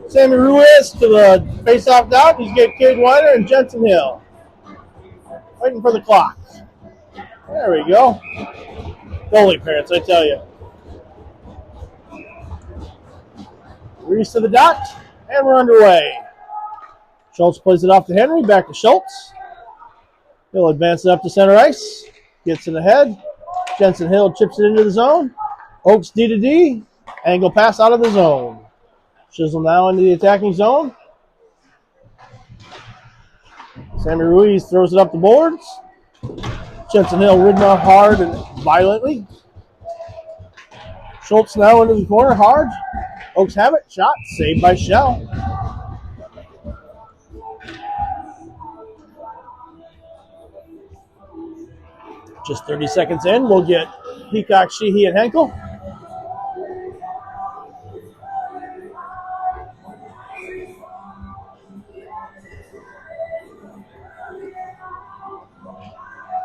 Sammy Ruiz to the face-off dot. He's got Cade Weiner and Jensen Hill. Waiting for the clock. There we go. Goalie parents, I tell you. Ruiz to the dot, and we're underway. Schultz plays it off to Henry, back to Schultz. He'll advance it up to center ice. Gets it ahead. Jensen Hill chips it into the zone. Oaks D to D. Angle pass out of the zone. Chisel now into the attacking zone. Sammy Ruiz throws it up the boards. Jensen Hill ridden off hard and violently. Schultz now into the corner hard. Oaks have it. Shot saved by Shell. Just 30 seconds in, we'll get Peacock, Sheehy, and Henkel.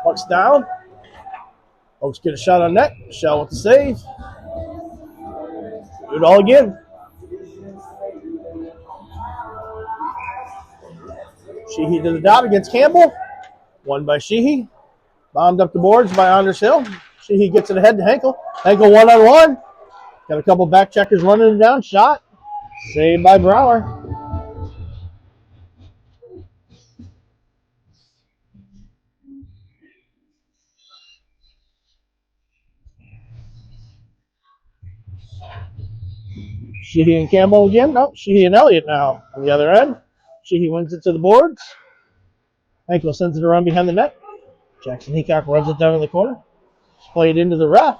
Puck's down. Oaks get a shot on net. Shell with the save. Do it all again. Sheehy to the dot against Campbell. Won by Sheehy. Bombed up the boards by Anders Hill. Sheehy gets it ahead to Henkel. Henkel one-on-one. Got a couple back checkers running him down. Shot. Saved by Brower. Sheehy and Campbell again. No, Sheehy and Elliott now on the other end. Sheehy wins it to the boards. Henkel sends it around behind the net. Jackson Heacock runs it down in the corner. It's played into the ref.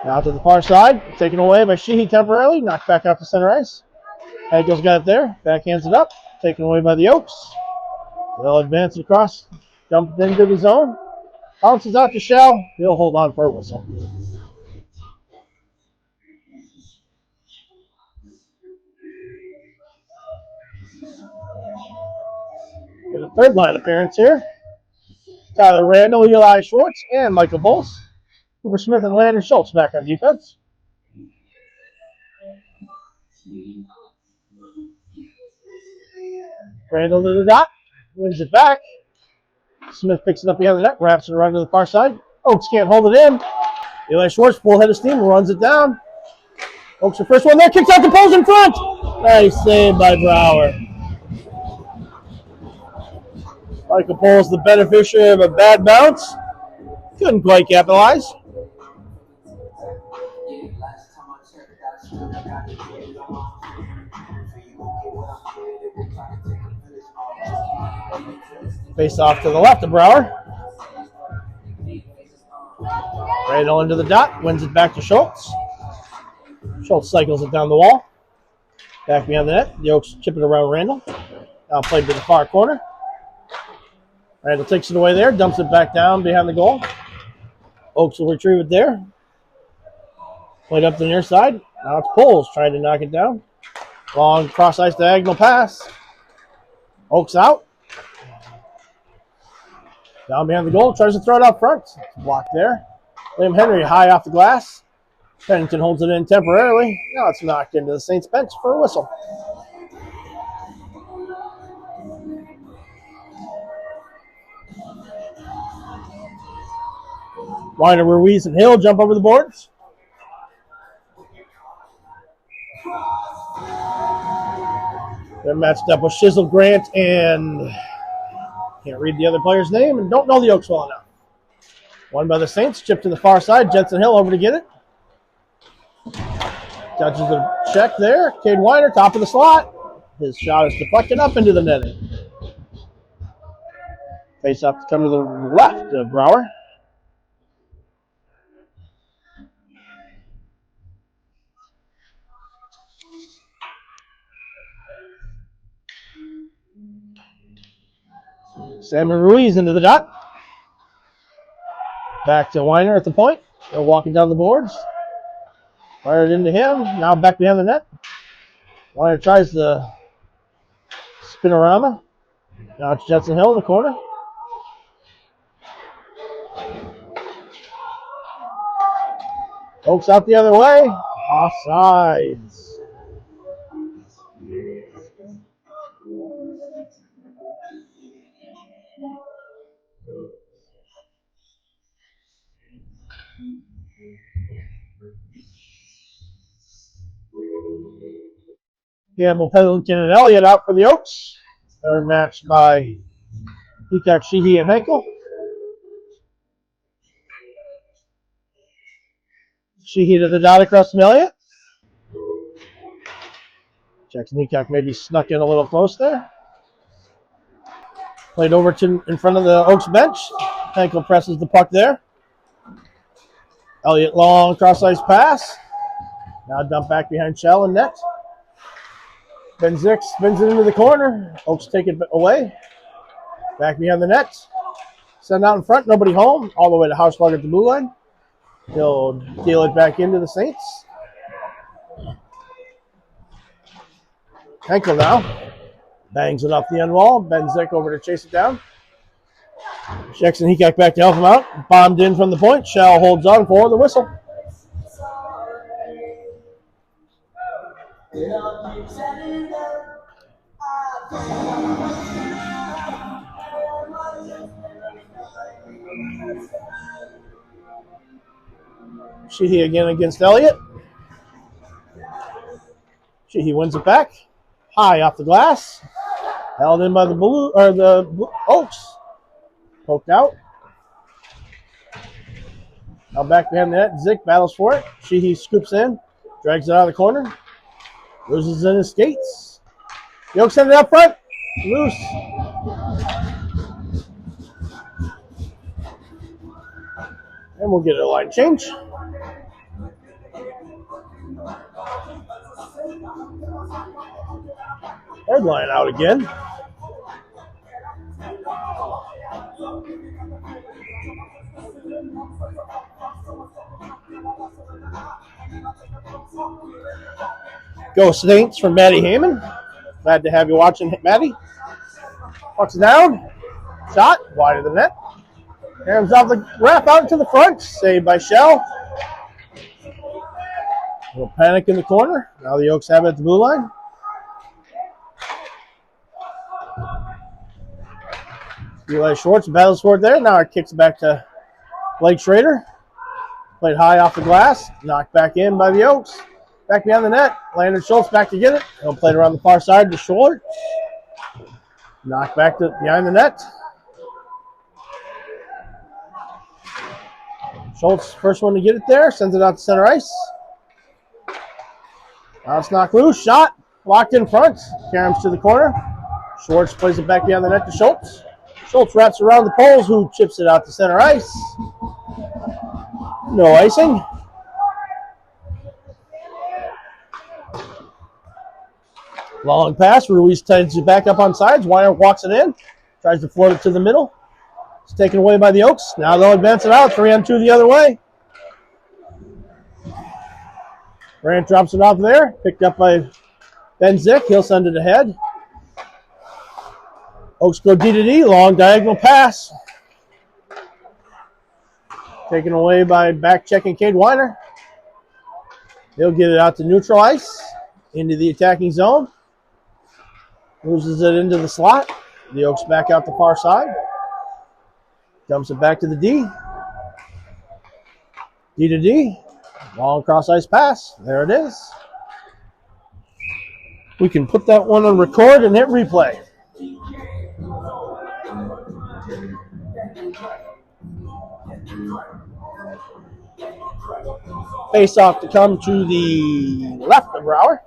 Now to the far side. Taken away by Sheehy temporarily. Knocked back off the center ice. Henkel's got it there. Backhands it up. Taken away by the Oaks. They'll advance it across. Dump it into the zone. Bounces out to Shell. He'll hold on for a whistle. Get a third line appearance here. Tyler Randall, Eli Schwartz, and Michael Bulls. Cooper Smith and Landon Schultz back on defense. Randall to the dot. Wins it back. Smith picks it up behind the net. Wraps it around to the far side. Oaks can't hold it in. Eli Schwartz, full head of steam, runs it down. Oaks the first one there. Kicks out the post in front. Nice save by Brower. Michael Bulls, the beneficiary of a bad bounce. Couldn't quite capitalize. Face off to the left of Brower. Randall into the dot. Wins it back to Schultz. Schultz cycles it down the wall. Back behind the net. The Oaks chip it around Randall. Now played to the far corner. Randall takes it away there. Dumps it back down behind the goal. Oaks will retrieve it there. Played up the near side. Now it's Poles trying to knock it down. Long cross-ice diagonal pass. Oaks out. Down behind the goal. Tries to throw it out front. It's blocked there. William Henry high off the glass. Pennington holds it in temporarily. Now it's knocked into the Saints bench for a whistle. Weiner, Ruiz, and Hill jump over the boards. They're matched up with Shizzle, Grant, and can't read the other player's name and don't know the Oaks well enough. Won by the Saints. Chip to the far side. Jensen Hill over to get it. Touches the check there. Cade Weiner, top of the slot. His shot is deflected up into the netting. Face up to come to the left of Brower. Sammy Ruiz into the dot. Back to Weiner at the point. They're walking down the boards. Fired into him. Now back behind the net. Weiner tries the spinorama. Now it's Jensen Hill in the corner. Oaks out the other way. Offsides. Campbell, Pendleton, and Elliott out for the Oaks. They're matched by Peacock, Sheehy, and Henkel. Sheehy to the dot across from Elliott. Jackson Heacock maybe snuck in a little close there. Played over to in front of the Oaks bench. Henkel presses the puck there. Elliott long cross-ice pass. Now dump back behind Shell and net. Ben Zick spins it into the corner. Oaks take it away. Back behind the net. Send out in front, nobody home. All the way to Houseslug at the blue line. He'll deal it back into the Saints. Henkel now. Bangs it off the end wall. Ben Zick over to chase it down. Jackson Heacock back to help him out. Bombed in from the point. Shell holds on for the whistle. Sheehy again against Elliott. Sheehy wins it back. High off the glass. Held in by the Oaks. Poked out. Now back behind the net. Zick battles for it. Sheehy scoops in. Drags it out of the corner. Loses in his skates. The Oaks send it up front. Loose. And we'll get a line change. Third line out again. Go Saints from Matty Heyman. Glad to have you watching, Matty. Puck's down. Shot. Wide of the net. Comes off the wrap out to the front. Saved by Shell. A little panic in the corner. Now the Oaks have it at the blue line. Eli Schwartz battles for it there. Now it kicks back to Blake Schrader. Played high off the glass. Knocked back in by the Oaks. Back behind the net. Landon Schultz back to get it. He'll play it around the far side to Schwartz. Knocked back to behind the net. Schultz, first one to get it there. Sends it out to center ice. Now it's knocked loose. Shot. Blocked in front. Caroms to the corner. Schwartz plays it back behind the net to Schultz. Schultz wraps around the poles, who chips it out to center ice. No icing. Long pass. Ruiz ties it back up on sides. Weiner walks it in. Tries to float it to the middle. It's taken away by the Oaks. Now they'll advance it out. 3-on-2 the other way. Grant drops it off there. Picked up by Ben Zick. He'll send it ahead. Oaks go D-to-D. Long diagonal pass. Taken away by back-checking Cade Weiner. He'll get it out to neutral ice. Into the attacking zone. Loses it into the slot. The Oaks back out the far side. Dumps it back to the D. D-to-D. Long cross-ice pass. There it is. We can put that one on record and hit replay. Face off to come to the left of Brower.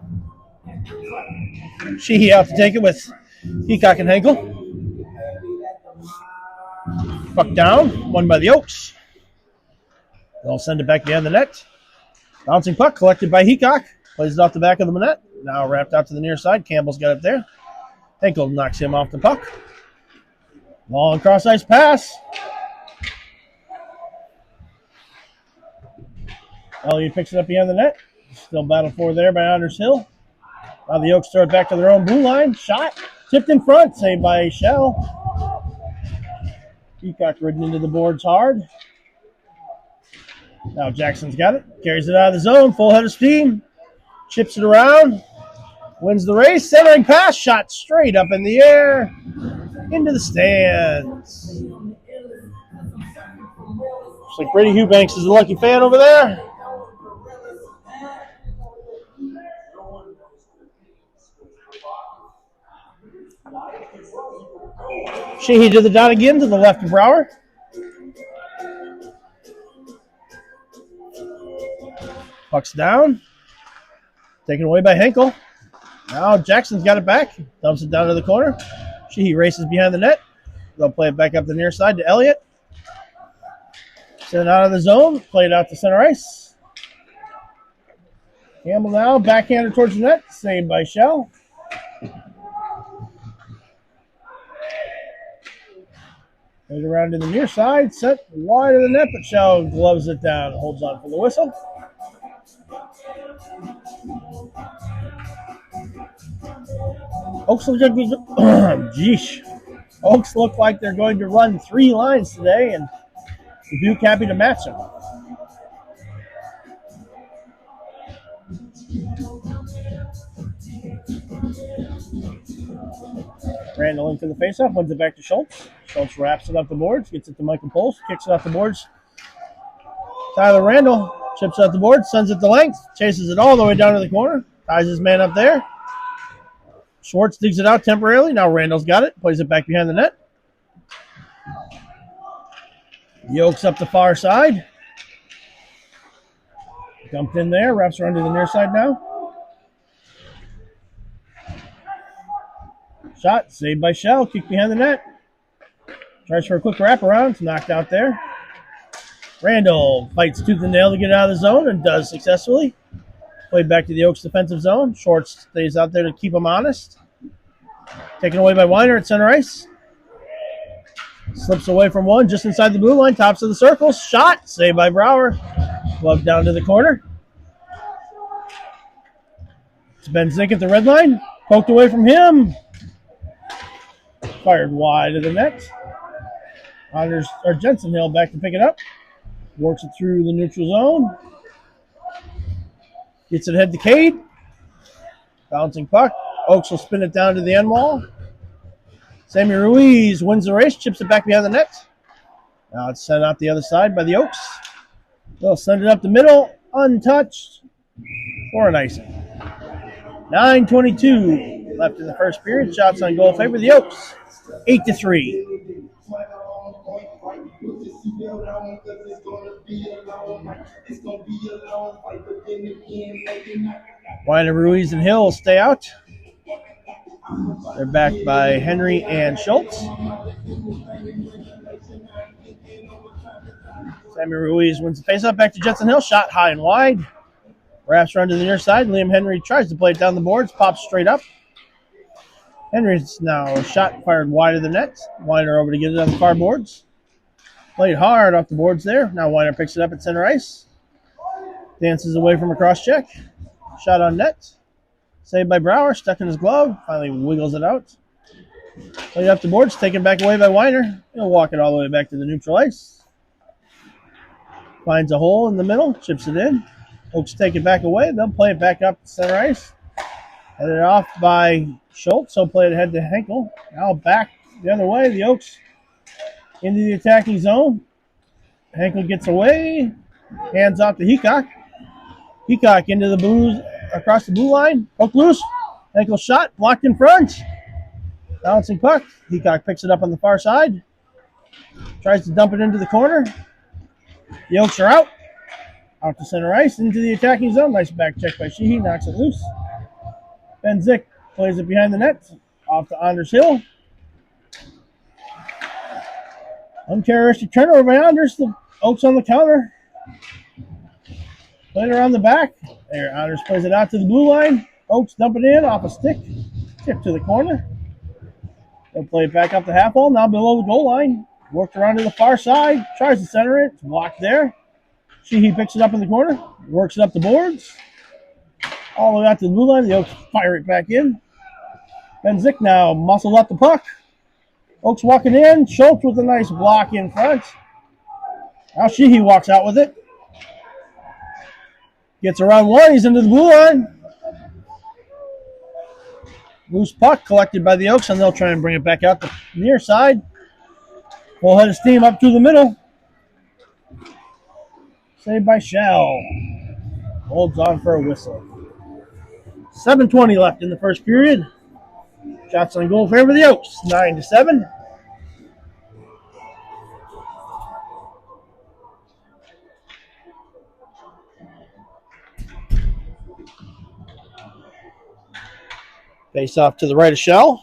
Sheehy out to take it with Heacock and Henkel. Puck down, won by the Oaks. They'll send it back behind the net. Bouncing puck collected by Heacock. Plays it off the back of the net. Now wrapped out to the near side. Campbell's got it there. Henkel knocks him off the puck. Long cross-ice pass. Elliott picks it up behind the net. Still battle for there by Anders Hill. Now the Oaks throw it back to their own blue line. Shot. Tipped in front. Saved by Shell. Heacock ridden into the boards hard. Now Jackson's got it. Carries it out of the zone. Full head of steam. Chips it around. Wins the race. Centering pass. Shot straight up in the air. Into the stands. Looks like Brady Eubanks is a lucky fan over there. Sheehy to the dot again to the left of Brower. Puck's down. Taken away by Henkel. Now Jackson's got it back. Dumps it down to the corner. Sheehy races behind the net. They'll play it back up the near side to Elliott. Send it out of the zone. Play it out to center ice. Campbell now backhanded towards the net. Saved by Shell. Goes around to the near side. Set wide of the net, but Shell gloves it down. Holds on for the whistle. Oaks look Oaks look like they're going to run 3 lines today, and Dubuque happy to match them. Randall in for the faceoff, wins it back to Schultz. Schultz wraps it up the boards, gets it to Michael Poles, kicks it off the boards. Tyler Randall chips it off the board, sends it to length, chases it all the way down to the corner, ties his man up there. Schwartz digs it out temporarily. Now Randall's got it. Plays it back behind the net. Yokes up the far side. Dumped in there. Wraps around to the near side now. Shot. Saved by Shell. Kick behind the net. Tries for a quick wraparound. It's knocked out there. Randall fights tooth and nail to get out of the zone and does successfully. Played back to the Oaks defensive zone. Schwartz stays out there to keep him honest. Taken away by Weiner at center ice. Slips away from one just inside the blue line. Tops of the circle. Shot. Saved by Brower. Glove down to the corner. It's Ben Zink at the red line. Poked away from him. Fired wide of the net. Jensen Hill back to pick it up. Works it through the neutral zone. Gets it ahead to Cade. Bouncing puck. Oaks will spin it down to the end wall. Sammy Ruiz wins the race, chips it back behind the net. Now it's sent out the other side by the Oaks. They'll send it up the middle, untouched, for an icing. 9:22 left in the first period. Shots on goal favor the Oaks. 8-3. Weiner, Ruiz, and Hill stay out. They're backed by Henry and Schultz. Sammy Ruiz wins the faceoff. Back to Jensen Hill. Shot high and wide. Wraps around to the near side. Liam Henry tries to play it down the boards. Pops straight up. Henry's now shot fired wide of the net. Weiner over to get it on the far boards. Played hard off the boards there. Now Weiner picks it up at center ice. Dances away from a cross check. Shot on net. Saved by Brower. Stuck in his glove. Finally wiggles it out. Played up the boards. Taken back away by Weiner. He'll walk it all the way back to the neutral ice. Finds a hole in the middle. Chips it in. Oaks take it back away. They'll play it back up to center ice. Headed off by Schultz. He'll play it ahead to Henkel. Now back the other way. The Oaks into the attacking zone. Henkel gets away. Hands off to Heacock. Heacock into the blues, across the blue line. Poke loose. Henkel shot. Blocked in front. Bouncing puck. Heacock picks it up on the far side. Tries to dump it into the corner. The Oaks are out. Out to center ice. Into the attacking zone. Nice back check by Sheehy. Knocks it loose. Ben Zick plays it behind the net. Off to Anders Hill. Uncharacteristic turnover by Anders. The Oaks on the counter. Played around the back. There, Anders plays it out to the blue line. Oaks dump it in off a stick. Tip to the corner. They'll play it back up the half wall. Now below the goal line. Worked around to the far side. Tries to center it. It's blocked there. Sheehy picks it up in the corner. Works it up the boards. All the way out to the blue line. The Oaks fire it back in. Ben Zick now muscles up the puck. Oaks walking in. Schultz with a nice block in front. Now Sheehy walks out with it. Gets around one. He's into the blue line. Loose puck collected by the Oaks, and they'll try and bring it back out the near side. Full head of steam up through the middle. Saved by Shell. Holds on for a whistle. 7:20 left in the first period. Shots on goal favor the Oaks, 9-7. Face off to the right of Shell.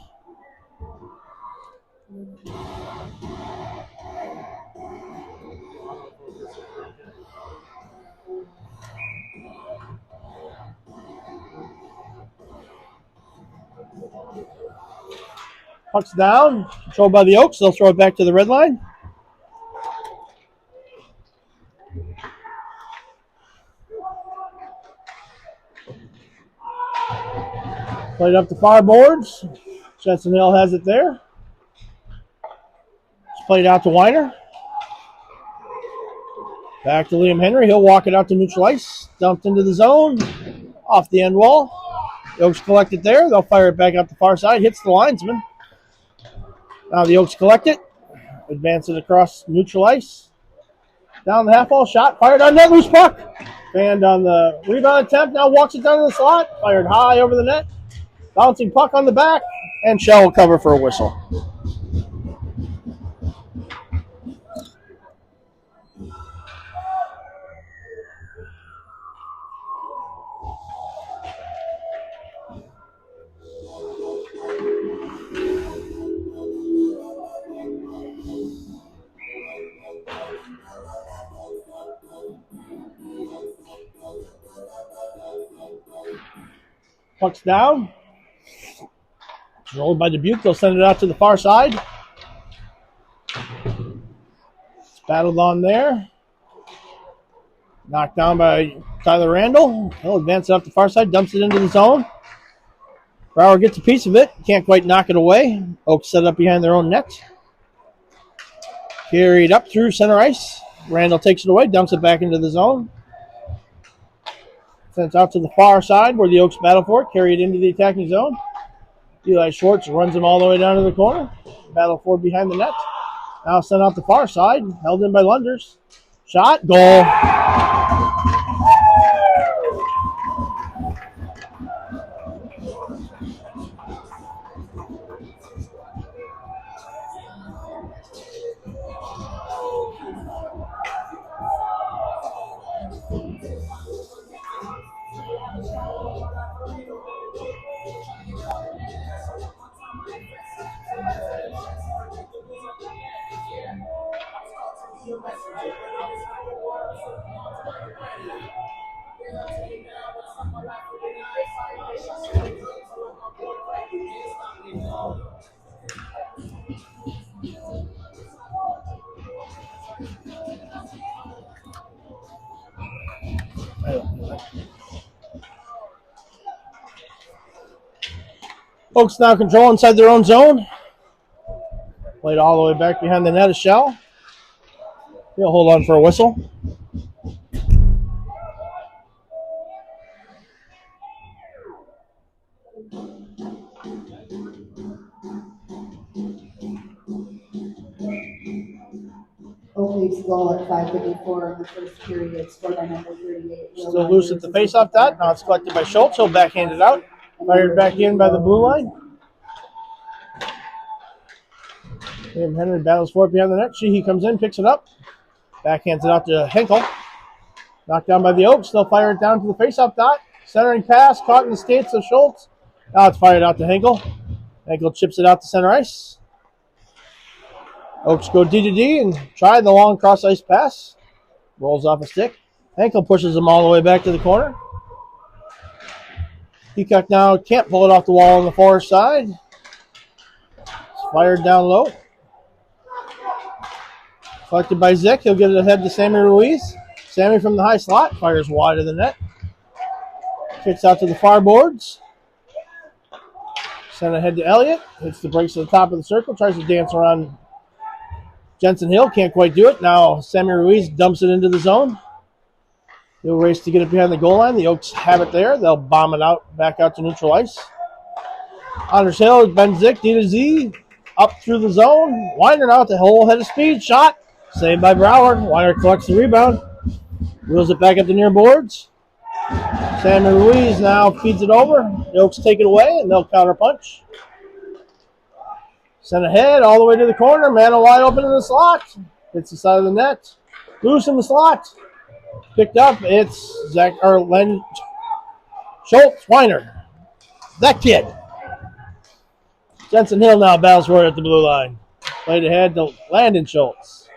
Puck's down, controlled by the Oaks. They'll throw it back to the red line. Played up the far boards. Jensen Hill has it there. It's played out to Weiner. Back to Liam Henry. He'll walk it out to neutral ice. Dumped into the zone. Off the end wall. The Oaks collect it there. They'll fire it back up the far side. Hits the linesman. Now the Oaks collect it. Advance it across neutral ice. Down the half wall. Shot. Fired on net. Loose puck. Fanned on the rebound attempt. Now walks it down to the slot. Fired high over the net. Bouncing puck on the back. And Shell will cover for a whistle. Puck's down. It's rolled by Dubuque. They'll send it out to the far side. It's battled on there. Knocked down by Tyler Randall. He'll advance it up the far side. Dumps it into the zone. Brower gets a piece of it. Can't quite knock it away. Oaks set it up behind their own net. Carried up through center ice. Randall takes it away. Dumps it back into the zone. Sends out to the far side where the Oaks battle for it. Carry it into the attacking zone. Eli Schwartz runs him all the way down to the corner. Battle for it behind the net. Now sent out the far side. Held in by Lunders. Shot. Goal. Oaks now control inside their own zone. Played all the way back behind the net of Shell. He'll hold on for a whistle. Oak Leafs goal at 5:54 in the first period, scored by number 38. Still loose at the faceoff dot. Now it's collected by Schultz. He'll backhand it out. Fired back in by the blue line. Liam Henry battles for it behind the net. Sheehy comes in, picks it up. Backhands it out to Henkel. Knocked down by the Oaks. They'll fire it down to the faceoff dot. Centering pass, caught in the skates of Schultz. Now it's fired out to Henkel. Henkel chips it out to center ice. Oaks go D to D and try the long cross ice pass. Rolls off a stick. Henkel pushes them all the way back to the corner. Peacock now can't pull it off the wall on the far side. It's fired down low. Collected by Zick. He'll get it ahead to Sammy Ruiz. Sammy from the high slot fires wide of the net. Kicks out to the far boards. Sent ahead to Elliott. Hits the brakes at the top of the circle. Tries to dance around Jensen Hill. Can't quite do it. Now Sammy Ruiz dumps it into the zone. He'll race to get it behind the goal line. The Oaks have it there. They'll bomb it out, back out to neutral ice. Anders Hill, Ben Zick, D to Z. Up through the zone. Weiner now at the whole head of speed. Shot. Saved by Brower. Weiner collects the rebound. Wheels it back at the near boards. Sammy Ruiz now feeds it over. The Oaks take it away, and they'll counter punch. Sent ahead all the way to the corner. Man wide open in the slot. Hits the side of the net. Loose in the slot. Picked up. It's Len Schultz Weiner. That kid. Jensen Hill now battles for it at the blue line. Played ahead to Landon Schultz.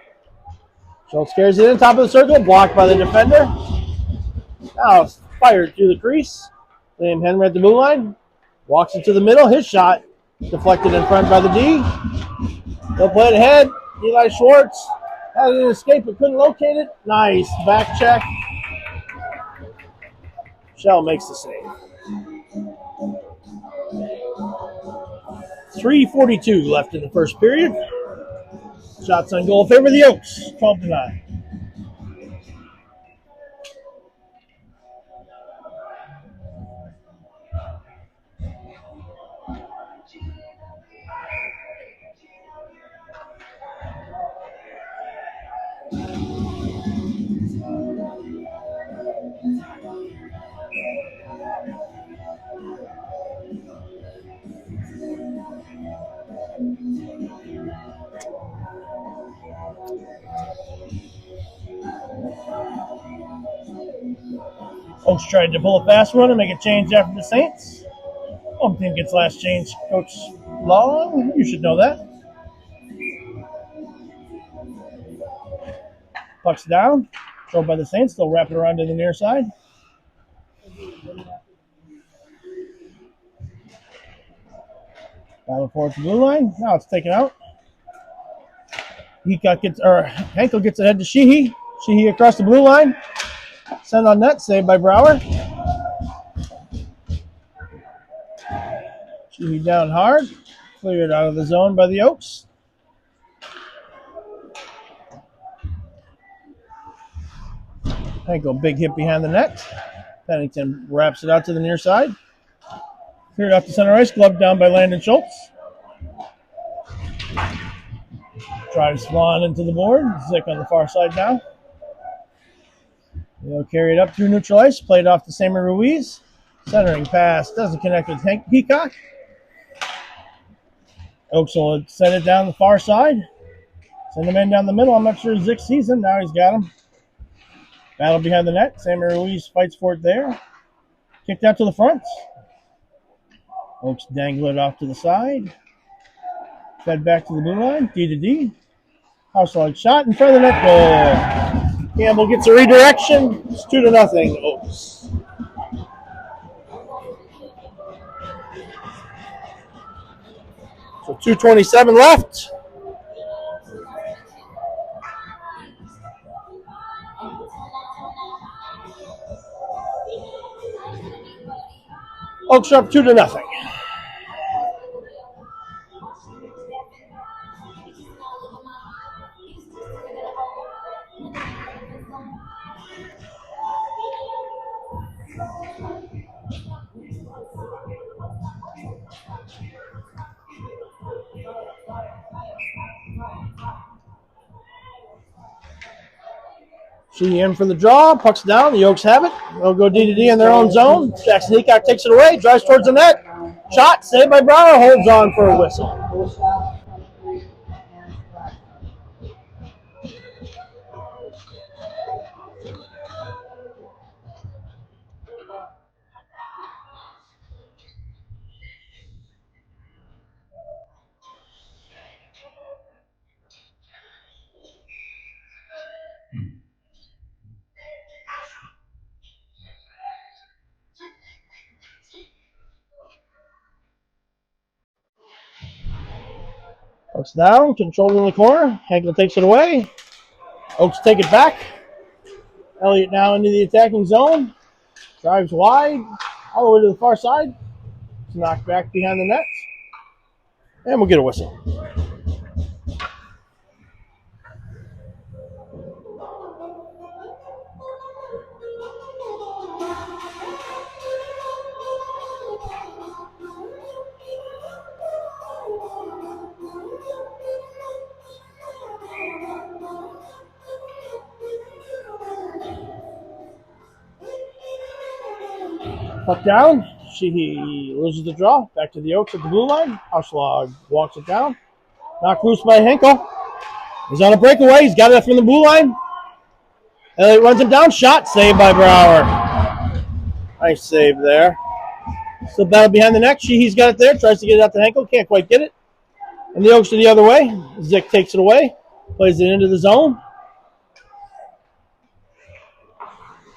Schultz carries it in top of the circle. Blocked by the defender. Now it's fired through the crease. Liam Henry at the blue line. Walks into the middle. His shot deflected in front by the D. They'll play it ahead. Eli Schwartz had an escape but couldn't locate it. Nice back check. Shell makes the save. 3:42 left in the first period. Shots on goal favor the Oaks. 12-9. Oaks tried to pull a fast one and make a change after the Saints. Home team gets last change. Coach Long, you should know that. Puck's down. Thrown by the Saints. They'll wrap it around to the near side. Battle forward to the blue line. Now it's taken out. Henkel gets ahead to Sheehy. Sheehy across the blue line. Send on net. Saved by Brower. Sheehy down hard. Cleared out of the zone by the Oaks. Henkel, big hit behind the net. Pennington wraps it out to the near side. Cleared off the center ice. Glove down by Landon Schultz. Drives Swan into the board. Zick on the far side now. They'll carry it up through neutral ice. Played off to Sammy Ruiz. Centering pass. Doesn't connect with Peacock. Oaks will send it down the far side. Send him in down the middle. I'm not sure Zick sees him. Now he's got him. Battle behind the net. Sammy Ruiz fights for it there. Kicked out to the front. Oaks dangle it off to the side. Fed back to the blue line. D to D. Houselog shot in front of the net. Goal. Campbell gets a redirection. It's 2-0 Oaks. So 2:27 left. Oaks are up 2-0. She in for the draw. Puck's down. The Oaks have it. They'll go D to D in their own zone. Jackson Heacock takes it away. Drives towards the net. Shot. Saved by Brower. Holds on for a whistle. Oaks down, controlled in the corner. Henkel takes it away. Oaks take it back. Elliott now into the attacking zone. Drives wide, all the way to the far side. It's knocked back behind the net. And we'll get a whistle. Puck down. She loses the draw. Back to the Oaks at the blue line. Houselog walks it down. Knocked loose by Hinkle. He's on a breakaway. He's got it from the blue line. Elliott runs him down. Shot saved by Brower. Nice save there. Still battle behind the net. Sheehy's got it there. Tries to get it out to Hinkle. Can't quite get it. And the Oaks to the other way. Zick takes it away. Plays it into the zone.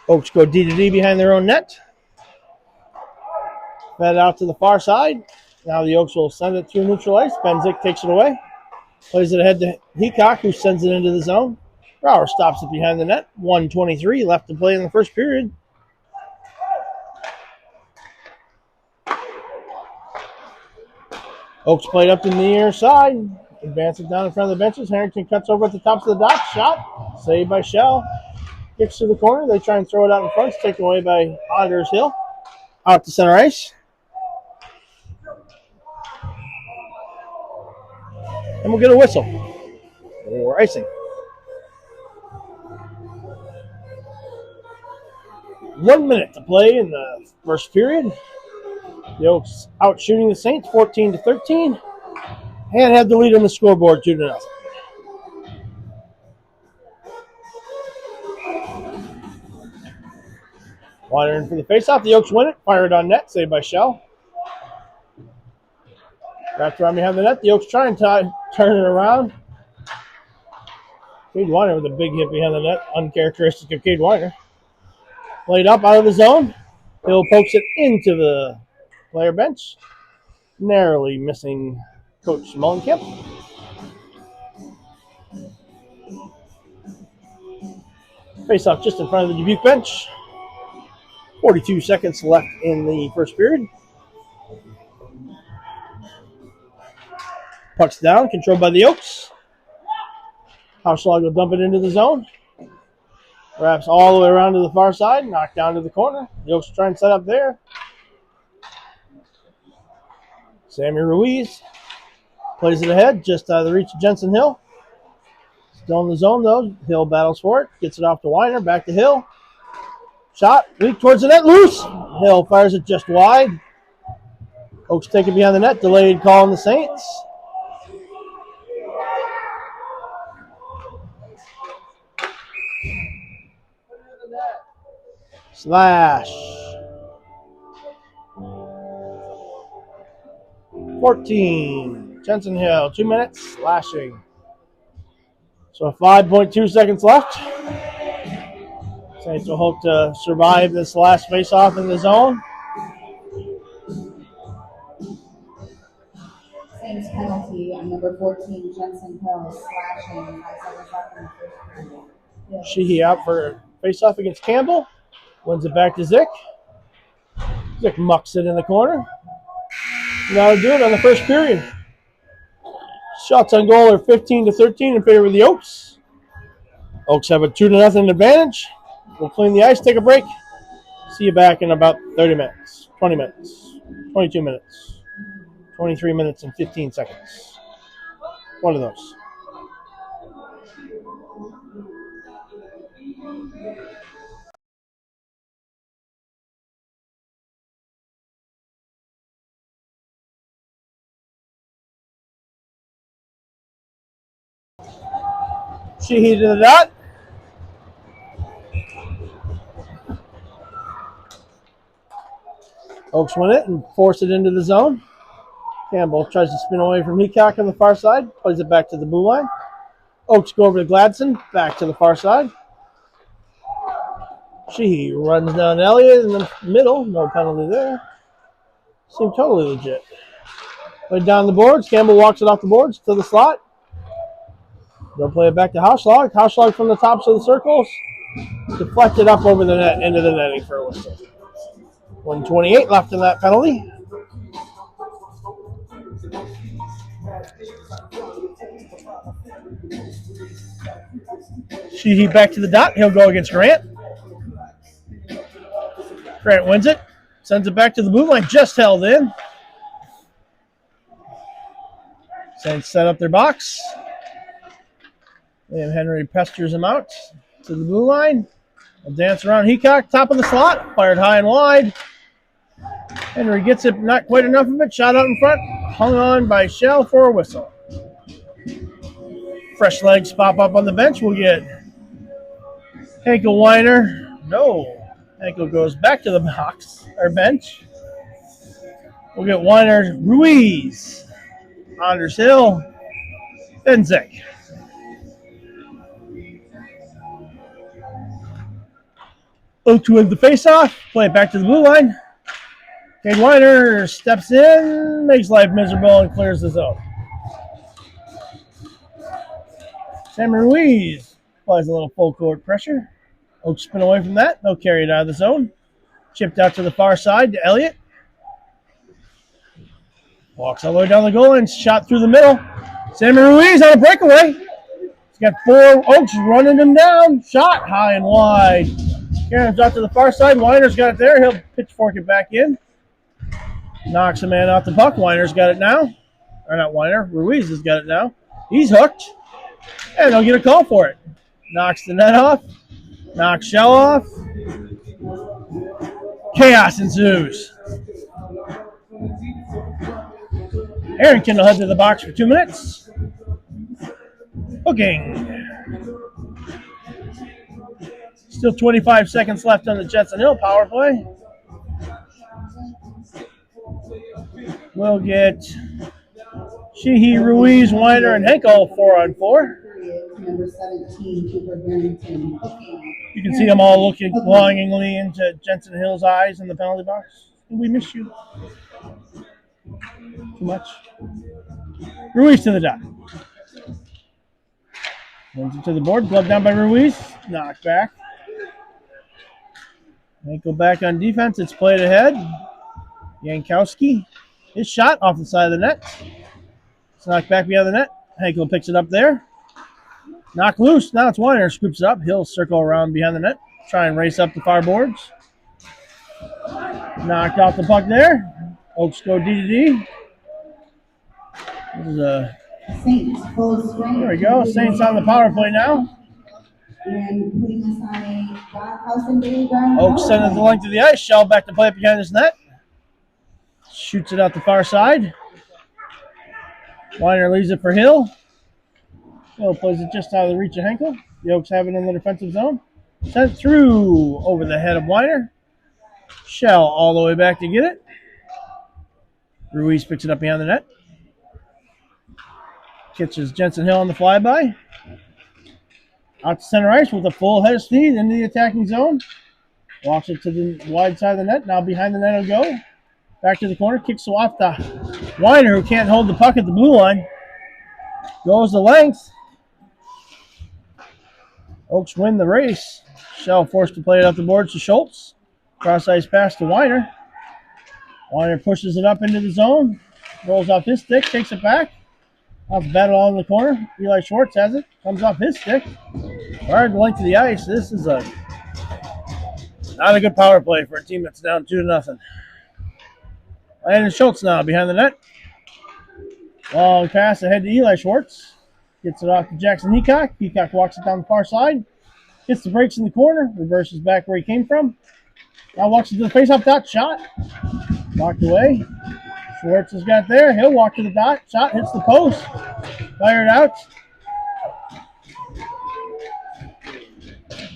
Oaks go D to D behind their own net. Fed out to the far side. Now the Oaks will send it through neutral ice. Ben Zick takes it away. Plays it ahead to Heacock, who sends it into the zone. Brower stops it behind the net. 1:23 left to play in the first period. Oaks played up to the near side. Advance it down in front of the benches. Harrington cuts over at the tops of the dock. Shot. Saved by Shell. Kicks to the corner. They try and throw it out in front. It's taken away by Auditors Hill. Out to center ice. And we'll get a whistle or icing. 1 minute to play in the first period. The Oaks out shooting the Saints 14-13 and have the lead on the scoreboard 2-0. Weiner in for the faceoff. The Oaks win it. Fired on net. Saved by Shell. Wrapped around behind the net. The Oaks try and turn it around. Cade Weiner with a big hit behind the net. Uncharacteristic of Cade Weiner. Played up out of the zone. Hill pokes it into the player bench. Narrowly missing Coach Mullenkamp. Face off just in front of the Dubuque bench. 42 seconds left in the first period. Puck's down, controlled by the Oaks. Hauschlag will dump it into the zone. Wraps all the way around to the far side, knocked down to the corner. The Oaks try and set up there. Sammy Ruiz plays it ahead, just out of the reach of Jensen Hill. Still in the zone, though. Hill battles for it, gets it off to Weiner, back to Hill. Shot, weak towards the net, loose. Hill fires it just wide. Oaks take it behind the net, delayed call on the Saints. Slash. 14. Jensen Hill, 2 minutes, slashing. So 5.2 seconds left. Saints will hope to survive this last face-off in the zone. Saints penalty on number 14, Jensen Hill, slashing 5 seconds left in the first period. Yeah. Sheehy out for face-off against Campbell. Wins it back to Zick. Zick mucks it in the corner. That'll do it on the first period. Shots on goal are 15-13 in favor of the Oaks. Oaks have a 2-0 advantage. We'll clean the ice, take a break. See you back in about 30 minutes, 20 minutes, 22 minutes, 23 minutes and 15 seconds. One of those. Sheehy to the dot. Oaks win it and force it into the zone. Campbell tries to spin away from Heacock on the far side. Plays it back to the blue line. Oaks go over to Gladson. Back to the far side. Sheehy runs down Elliott in the middle. No penalty there. Seemed totally legit. Played down the boards. Campbell walks it off the boards to the slot. They'll play it back to Hauschlag. Hauschlag from the tops of the circles. Deflected up over the net, into the netting for a whistle. 1:28 left in that penalty. Sheehy back to the dot. He'll go against Grant. Grant wins it. Sends it back to the blue line. Just held in. Saints set up their box. And Henry pesters him out to the blue line. They'll dance around Heacock, top of the slot. Fired high and wide. Henry gets it, not quite enough of it. Shot out in front. Hung on by Shell for a whistle. Fresh legs pop up on the bench. We'll get Henkel Weiner. No. Henkel goes back to the box, or bench. We'll get Weiner, Ruiz, Anders Hill, Benzik. Oaks wins the faceoff. Play it back to the blue line. Cade Weiner steps in, makes life miserable, and clears the zone. Sammy Ruiz applies a little full court pressure. Oaks spin away from that. They'll carry it out of the zone. Chipped out to the far side to Elliott. Walks all the way down the goal line. Shot through the middle. Sammy Ruiz on a breakaway. He's got 4 Oaks running him down. Shot high and wide. Carries out to the far side. Weiner's got it there. He'll pitchfork it back in. Knocks a man off the puck. Weiner's got it now. Or not Weiner. Ruiz has got it now. He's hooked. And they'll get a call for it. Knocks the net off. Knocks Shell off. Chaos ensues. Aaron Kindle head to the box for 2 minutes. Hooking. Still 25 seconds left on the Jetson Hill power play. We'll get Sheehy, Ruiz, Weiner, and Henkel 4-on-4. Number 17, Cooper Barrington. You can see them all looking longingly into Jensen Hill's eyes in the penalty box. We miss you. Too much. Ruiz to the dot. Runs it to the board. Glove down by Ruiz. Knocked back. Henkel back on defense. It's played ahead. Yankowski. His shot off the side of the net. It's knocked back behind the net. Henkel picks it up there. Knocked loose. Now it's Weiner. Scoops it up. He'll circle around behind the net. Try and race up the far boards. Knocked off the puck there. Oaks go D-to-D. This is a... Saints full swing. There we go. Saints on the power play now. And putting us on a house and Billy Brown. Oaks sending the length of the ice. Shell back to play it behind his net. Shoots it out the far side. Weiner leaves it for Hill. Hill plays it just out of the reach of Henkel. The Oaks have it in the defensive zone. Sent through over the head of Weiner. Shell all the way back to get it. Ruiz picks it up behind the net. Catches Jensen Hill on the flyby. Out to center ice with a full head of speed into the attacking zone. Walks it to the wide side of the net. Now behind the net he'll go. Back to the corner. Kicks it off to Weiner, who can't hold the puck at the blue line. Goes the length. Oaks win the race. Shell forced to play it up the boards to Schultz. Cross ice pass to Weiner. Weiner pushes it up into the zone. Rolls off his stick. Takes it back. Off the battle on the corner. Eli Schwartz has it. Comes off his stick. Hard the length of the ice. This is not a good power play for a team that's down 2-0. Landon Schultz now behind the net. Long pass ahead to Eli Schwartz. Gets it off to Jackson Heacock. Heacock walks it down the far side. Hits the brakes in the corner. Reverses back where he came from. Now walks it to the faceoff dot. Shot. Knocked away. Schwartz has got there. He'll walk to the dot. Shot hits the post. Fired out.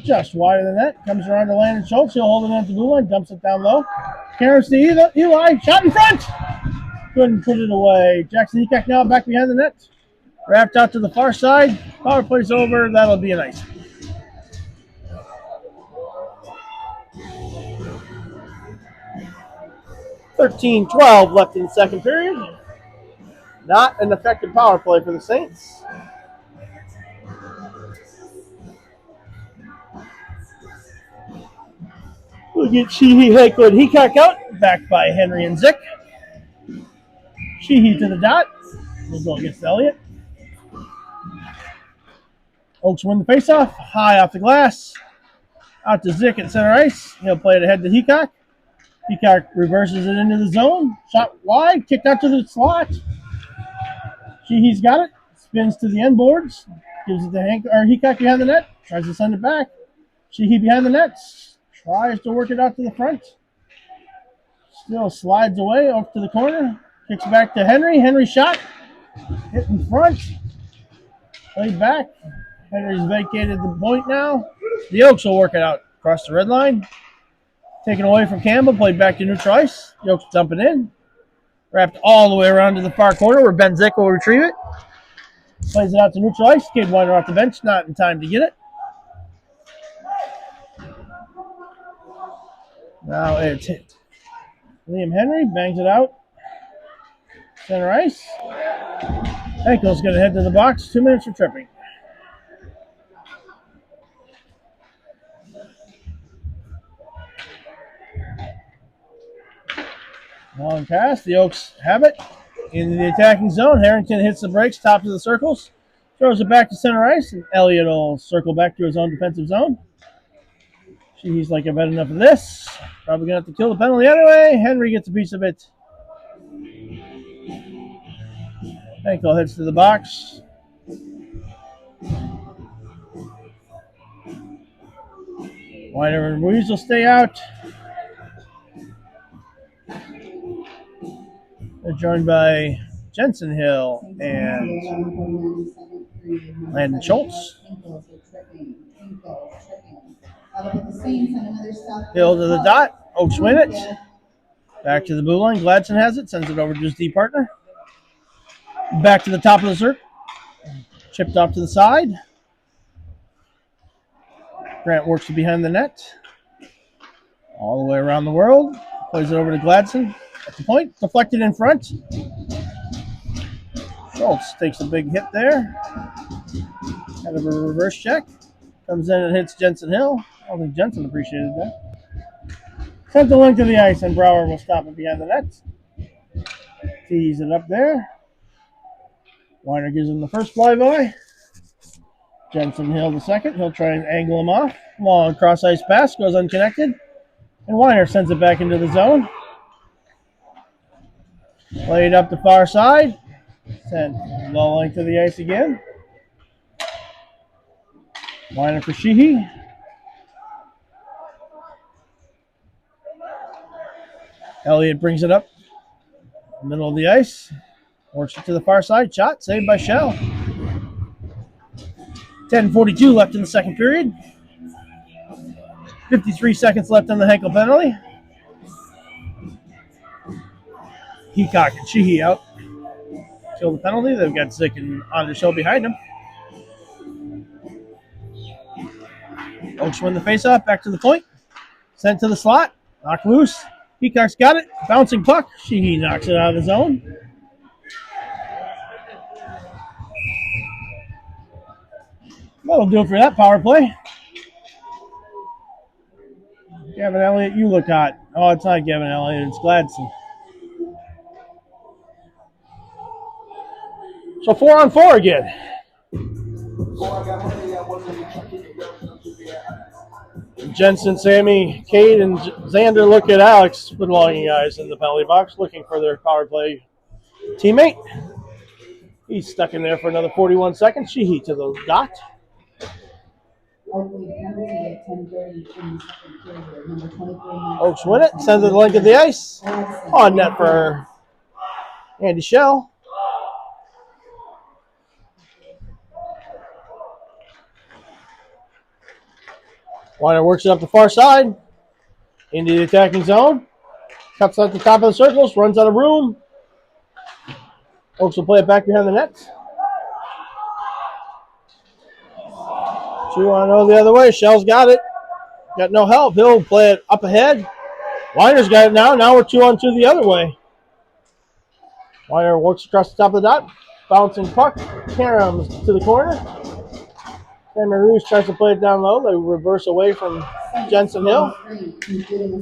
Just wider than that. Comes around to Landon Schultz. He'll hold it at the blue line. Dumps it down low. Carries to Eli. Shot in front. Couldn't put it away. Jackson Heacock now back behind the net. Wrapped out to the far side. Power play's over. That'll be a nice. $13-12 left in the second period. Not an effective power play for the Saints. We'll get Sheehy, Henkel, and Heacock out. Backed by Henry and Zick. Sheehy to the dot. We'll go against Elliott. Oaks win the faceoff. High off the glass. Out to Zick at center ice. He'll play it ahead to Heacock. Heacock reverses it into the zone. Shot wide. Kicked out to the slot. Sheehy's got it. Spins to the end boards. Gives it to Heacock behind the net. Tries to send it back. Sheehy behind the net. Tries to work it out to the front. Still slides away up to the corner. Kicks back to Henry. Henry shot. Hit in front. Played back. Henry's vacated the point now. The Oaks will work it out across the red line. Taken away from Campbell, played back to neutral ice. The Oaks dumping in. Wrapped all the way around to the far corner where Ben Zick will retrieve it. Plays it out to neutral ice. Kid Weiner off the bench, not in time to get it. Now it's hit. Liam Henry bangs it out. Center ice. Henkel's going to head to the box. 2 minutes for tripping. Long pass. The Oaks have it. Into the attacking zone. Harrington hits the brakes, top of the circles. Throws it back to center ice. And Elliott will circle back to his own defensive zone. He's like, I've had enough of this. Probably going to have to kill the penalty anyway. Henry gets a piece of it. Henkel heads to the box. Weiner and Ruiz will stay out. They're joined by Jensen Hill and Landon Schultz. Hill to the dot. Oaks win it. Back to the blue line. Gladson has it. Sends it over to his D partner. Back to the top of the circle. Chipped off to the side. Grant works it behind the net. All the way around the world. Plays it over to Gladson. At the point. Deflected in front. Schultz takes a big hit there. Kind of a reverse check. Comes in and hits Jensen Hill. I don't think Jensen appreciated that. Sent the link to the ice, and Brower will stop it behind the net. Tees it up there. Weiner gives him the first flyby. Jensen Hill the second. He'll try and angle him off. Long cross-ice pass goes unconnected. And Weiner sends it back into the zone. Played up the far side. Sent low length to the ice again. Weiner for Sheehy. Elliott brings it up. Middle of the ice. Works it to the far side. Shot saved by Shell. 10:42 left in the second period. 53 seconds left on the Henkel penalty. Heacock and Sheehy out. Kill the penalty. They've got Zick and Andershill behind him. Oaks win the faceoff. Back to the point. Sent to the slot. Knocked loose. Heacock's got it. Bouncing puck. Sheehy knocks it out of the zone. That'll do it for that power play. Gavin Elliott, you look hot. Oh, it's not Gavin Elliott. It's Gladson. So 4-on-4 again. Jensen, Sammy, Cade, and Xander look at Alex Spudwalking guys in the penalty box looking for their power play teammate. He's stuck in there for another 41 seconds. Sheehy to the dot. Oaks win it. Sends it the length of the ice. On net for Andy Shell. Weiner works it up the far side. Into the attacking zone. Cuts at the top of the circles. Runs out of room. Oaks will play it back behind the net. 2-on-0 the other way. Shell's got it. Got no help. He'll play it up ahead. Weiner's got it now. Now we're 2-on-2 the other way. Weiner works across the top of the dot. Bouncing puck. Caroms to the corner. Sammy Rouge tries to play it down low. They reverse away from Jensen Hill.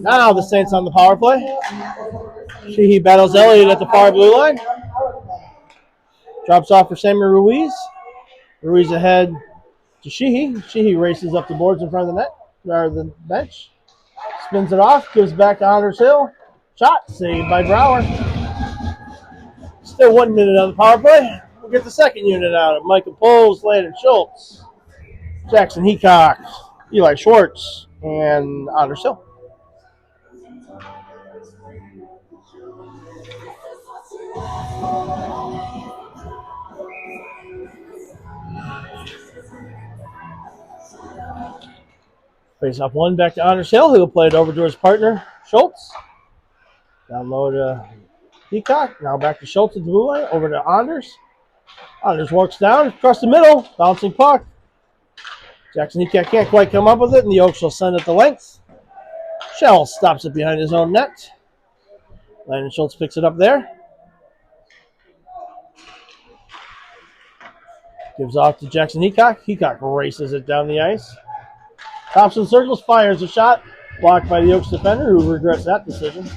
Now the Saints on the power play. Sheehy battles Elliott at the far blue line. Drops off for Sammy Ruiz. Ruiz ahead to Sheehy. Sheehy races up the boards in front of the net, or the bench. Spins it off, gives back to Anders Hill. Shot saved by Brower. Still 1 minute on the power play. We'll get the second unit out of Michael Poles, Landon Schultz, Jackson Heacock, Eli Schwartz, and Anders Hill. Face off one back to Anders Hill. He'll play it over to his partner, Schultz. Down low to Peacock. Now back to Schultz at the blue line. Over to Anders. Anders works down across the middle. Bouncing puck. Jackson Heacock can't quite come up with it, and the Oaks will send it to length. Shell stops it behind his own net. Landon Schultz picks it up there. Gives off to Jackson Heacock. Heacock races it down the ice. Thompson circles, fires a shot. Blocked by the Oaks defender, who regrets that decision.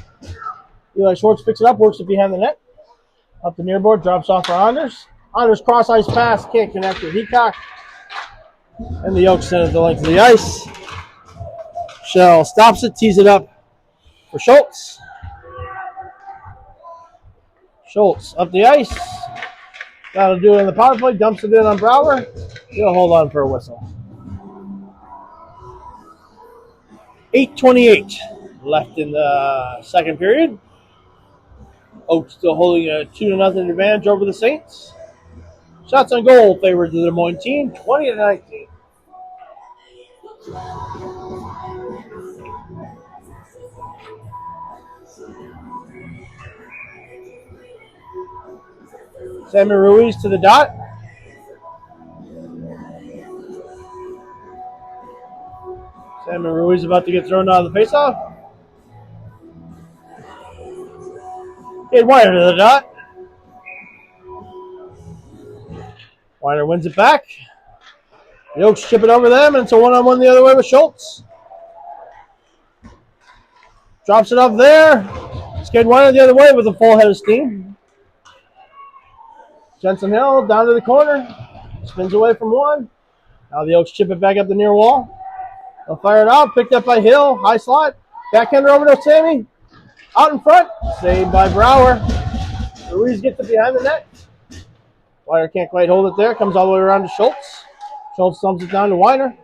Eli Schwartz picks it up, works it behind the net. Up the near board, drops off for Anders. Anders cross ice pass, can't connect with Heacock. And the Oaks send it the length of the ice. Shell stops it, tees it up for Schultz. Schultz up the ice. That'll do it in the power play, dumps it in on Brower. He'll hold on for a whistle. 8:28 left in the second period. Oaks still holding a 2-0 advantage over the Saints. Shots on goal favored the Des Moines team, 20-19. Sammy Ruiz to the dot. Sammy Ruiz about to get thrown out of the faceoff. Cade Weiner to the dot. Weiner wins it back. The Oaks chip it over them, and it's a one-on-one the other way with Schultz. Drops it up there. Cade Weiner the other way with a full head of steam. Jensen Hill down to the corner. Spins away from one. Now the Oaks chip it back up the near wall. They'll fire it out. Picked up by Hill. High slot. Backhander over to Sammy. Out in front. Saved by Brower. Ruiz gets it behind the net. Weiner can't quite hold it there. Comes all the way around to Schultz. Schultz thumps it down to Weiner.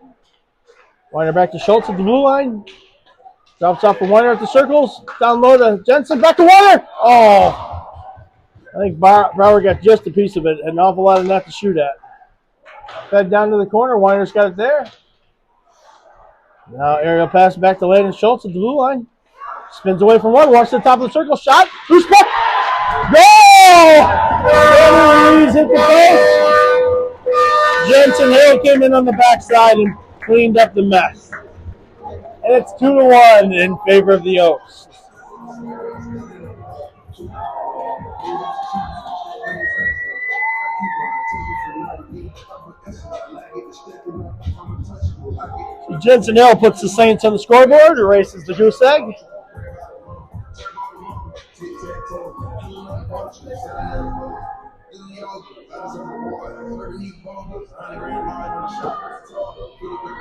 Weiner back to Schultz at the blue line. Drops off for Weiner at the circles. Down low to Jensen. Back to Weiner. Oh. I think Brower got just a piece of it. An awful lot of net to shoot at. Fed down to the corner. Weiner's got it there. Now aerial pass back to Landon Schultz at the blue line. Spins away from one. Walks to the top of the circle. Shot. Loose puck. Goal! Ruiz hit the post. Jensen Hill came in on the backside and cleaned up the mess. And it's 2-1 in favor of the Oaks. Jensen Hill puts the Saints on the scoreboard, erases the goose egg.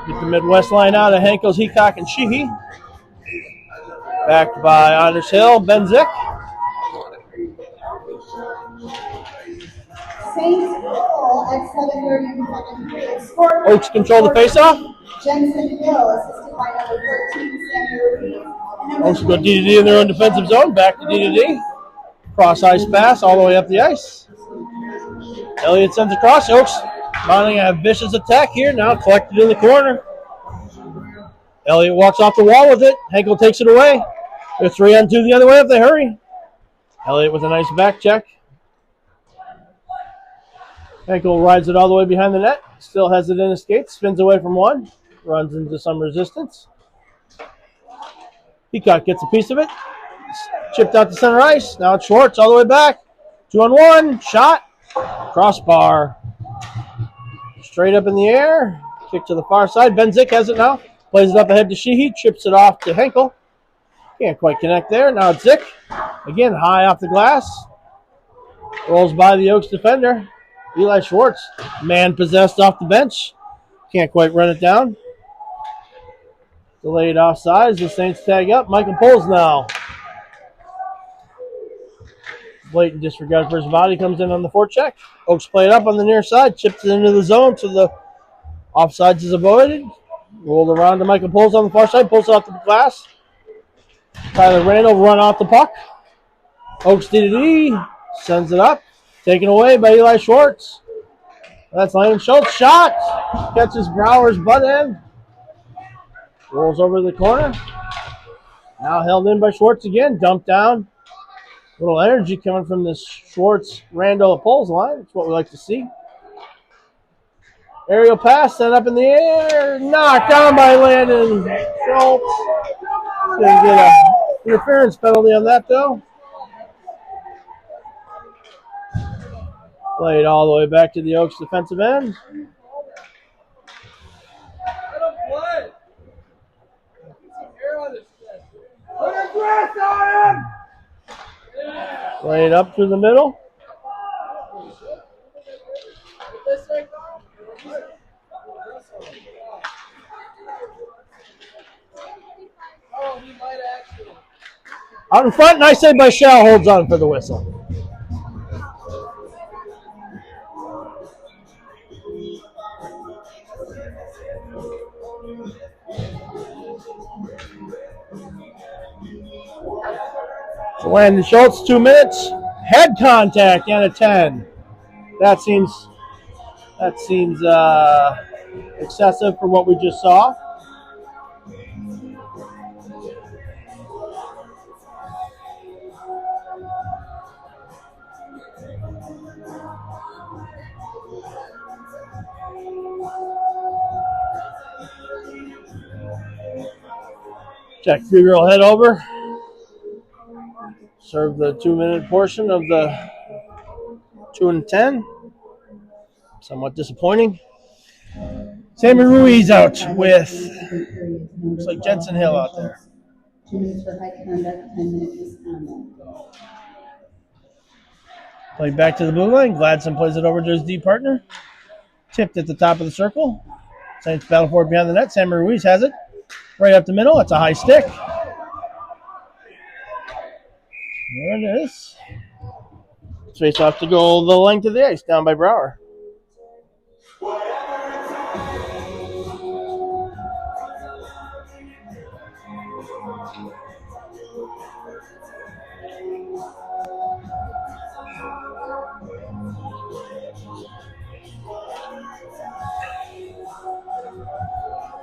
Get the Midwest line out of Henkels, Heacock, and Sheehy. Backed by Anders Hill, Benzik. Saints goal at 7:30 second period. Scored Oaks control the faceoff. Jensen Hill, assisted by number 13, Sammy Ruiz. Oaks go D-to-D in their own defensive zone. Back to D-to-D. Cross ice pass all the way up the ice. Elliott sends across. Oaks mounting a vicious attack here. Now collected in the corner. Elliott walks off the wall with it. Henkel takes it away. They're 3-on-2 the other way if they hurry. Elliott with a nice back check. Henkel rides it all the way behind the net. Still has it in his skates. Spins away from one. Runs into some resistance. Peacock gets a piece of it. Chipped out to center ice. Now it's Schwartz all the way back. 2-on-1. Shot. Crossbar. Straight up in the air. Kick to the far side. Benzik has it now. Plays it up ahead to Sheehy. Chips it off to Henkel. Can't quite connect there. Now it's Zick. Again, high off the glass. Rolls by the Oaks defender. Eli Schwartz. Man possessed off the bench. Can't quite run it down. Delayed offsides. The Saints tag up. Michael Poles now. Blatant disregard for his body comes in on the forecheck. Oaks play it up on the near side. Chips it into the zone so the offsides is avoided. Rolled around to Michael Poles on the far side. Pulls it off the glass. Tyler Randall run off the puck. Oaks D-to-D. Sends it up. Taken away by Eli Schwartz. That's Landon Schultz. Shot. Catches Brower's butt end. Rolls over the corner. Now held in by Schwartz again. Dumped down. A little energy coming from this Schwartz-Randall Poles line. That's what we like to see. Aerial pass set up in the air. Knocked down by Landon Schultz. Didn't get an interference penalty on that, though. Played all the way back to the Oaks defensive end. Played up through the middle. Out in front, nice save by Shell, holds on for the whistle. So Landon Schultz, 2 minutes. Head contact and a 10. That seems excessive for what we just saw. Check 3-girl head over. Serve the 2-minute portion of the 2 and 10. Somewhat disappointing. Sammy Ruiz out with, looks like Jensen Hill out there. 2 minutes for high conduct, 10 minutes misconduct. Played back to the blue line. Gladson plays it over to his D partner. Tipped at the top of the circle. Saints battle for it behind the net. Sammy Ruiz has it. Right up the middle. That's a high stick. There it is. Face off to go the length of the ice down by Brower.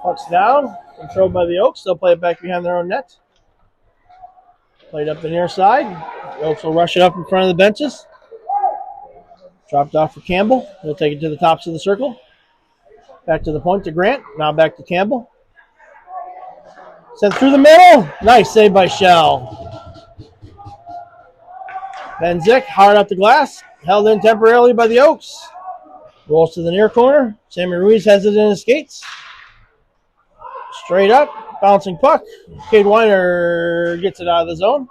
Puck's down. Controlled by the Oaks. They'll play it back behind their own net. Played up the near side. The Oaks will rush it up in front of the benches. Dropped off for Campbell. He'll take it to the tops of the circle. Back to the point to Grant. Now back to Campbell. Sent through the middle. Nice save by Shell. Ben Zick hard up the glass. Held in temporarily by the Oaks. Rolls to the near corner. Sammy Ruiz has it in his skates. Straight up. Bouncing puck. Cade Weiner gets it out of the zone.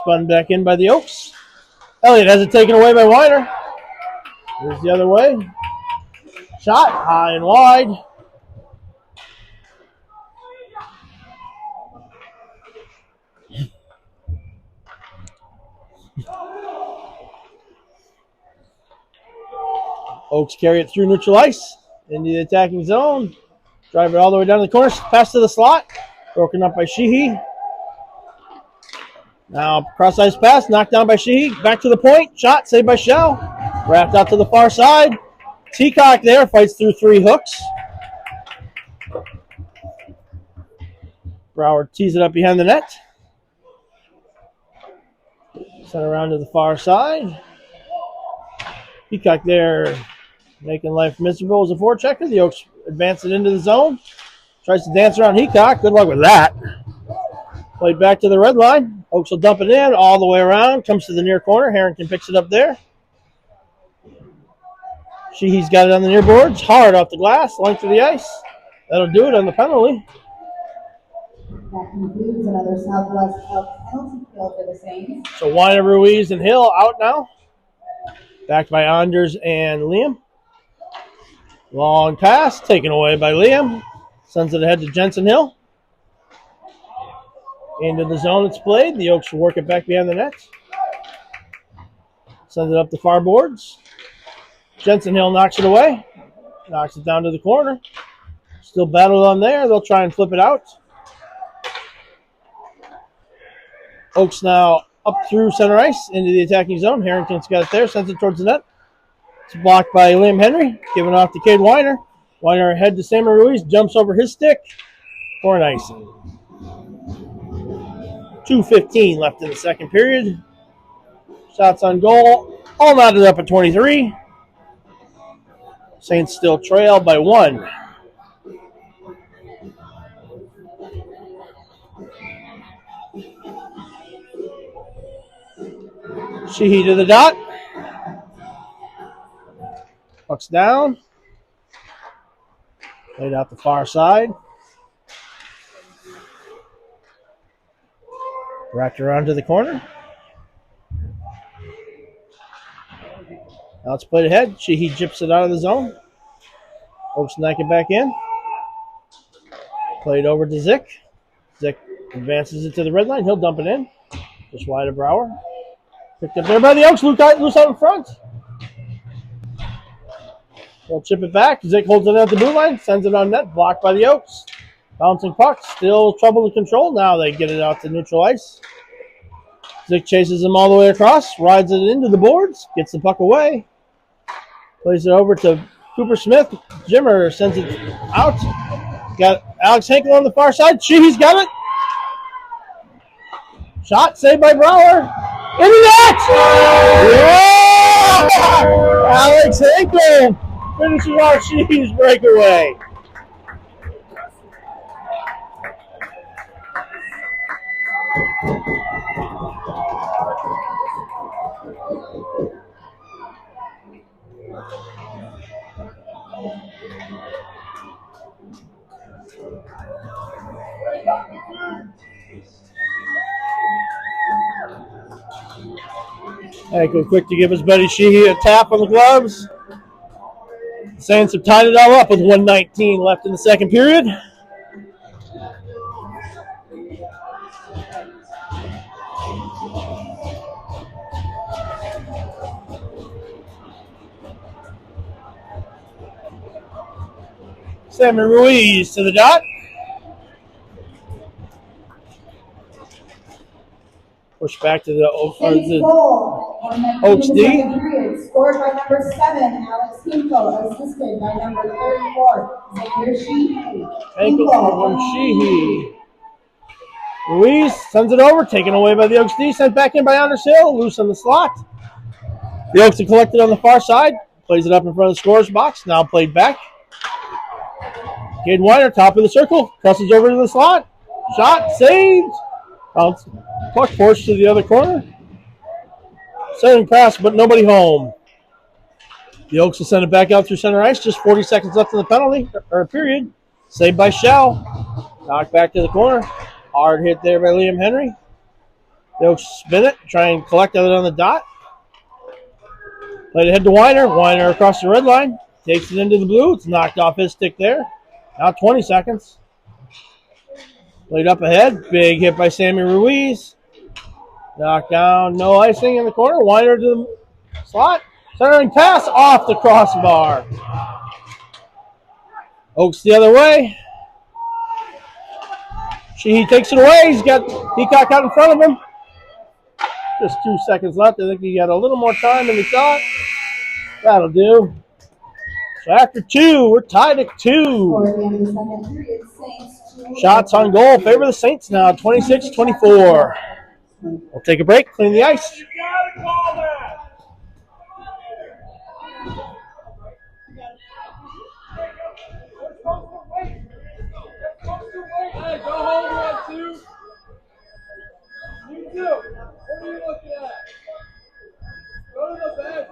Spun back in by the Oaks. Elliott has it taken away by Weiner. Here's the other way. Shot high and wide. Oaks carry it through neutral ice into the attacking zone. Drive it all the way down to the corner. Pass to the slot. Broken up by Sheehy. Now, cross-ice pass, knocked down by Sheehy. Back to the point. Shot, saved by Shell. Wrapped out to the far side. Teacock there, fights through 3 hooks. Brower tees it up behind the net. Sent around to the far side. Teacock there, making life miserable as a forechecker. The Oaks advance it into the zone. Tries to dance around Heacock. Good luck with that. Played back to the red line. Oaks will dump it in all the way around. Comes to the near corner. Harrington picks it up there. Sheehy's got it on the near boards. Hard off the glass. Length of the ice. That'll do it on the penalty. That concludes another Southwest Elks penalty kill for the Saints. So Weiner, Ruiz, and Hill out now. Backed by Anders and Liam. Long pass. Taken away by Liam. Sends it ahead to Jensen Hill. Into the zone it's played. The Oaks will work it back behind the net. Sends it up the far boards. Jensen Hill knocks it away. Knocks it down to the corner. Still battled on there. They'll try and flip it out. Oaks now up through center ice into the attacking zone. Harrington's got it there. Sends it towards the net. It's blocked by Liam Henry. Giving off to Cade Weiner. Weiner ahead to Sammy Ruiz, jumps over his stick for an icing. 2:15 left in the second period. Shots on goal, all knotted up at 23. Saints still trail by 1. Sheehy to the dot. Puck's down. Played out the far side. Wrapped around to the corner. Now it's played ahead. Sheehy jips it out of the zone. Oaks knock it back in. Played over to Zick. Zick advances it to the red line. He'll dump it in. Just wide of Brower. Picked up there by the Oaks. Loose out in front. They'll chip it back. Zick holds it at the blue line. Sends it on net. Blocked by the Oaks. Bouncing puck. Still trouble to control. Now they get it out to neutral ice. Zick chases him all the way across. Rides it into the boards. Gets the puck away. Plays it over to Cooper Smith. Jimmer sends it out. Got Alex Henkel on the far side. Sheehy's got it. Shot saved by Brower. In the net! Yeah! Alex Henkel finishes off Sheehy's breakaway. Henkel quick to give his buddy Sheehy a tap on the gloves. The Saints have tied it all up with 1:19 left in the second period. Sammy Ruiz to the dot. Push back to the Oaks D. Scored by number 7, Alex Henkel, assisted by number 34, Xavier Sheehy. Henkel from Sheehy. Ruiz sends it over, taken away by the Oaks D, sent back in by Anders Hill, loose on the slot. The Oaks are collected on the far side, plays it up in front of the scorer's box, now played back. Cade Weiner, top of the circle, crosses over to the slot. Shot, saved. Bounce. Puck forced to the other corner. Sending pass, but nobody home. The Oaks will send it back out through center ice. Just 40 seconds left in the penalty, or period. Saved by Shell. Knocked back to the corner. Hard hit there by Liam Henry. The Oaks spin it, try and collect it on the dot. Played ahead to Weiner. Weiner across the red line. Takes it into the blue. It's knocked off his stick there. Now 20 seconds. Played up ahead. Big hit by Sammy Ruiz. Knocked down. No icing in the corner. Weiner to the slot. Centering pass off the crossbar. Oaks the other way. He takes it away. He's got Peacock out in front of him. Just 2 seconds left. I think he got a little more time than he thought. That'll do. So after 2, we're tied at 2. Shots on goal favor the Saints now, 26-24. We'll take a break, clean the ice. You gotta call that. Hey, go home, 1, 2. You too. What are you looking at? Go to the bench.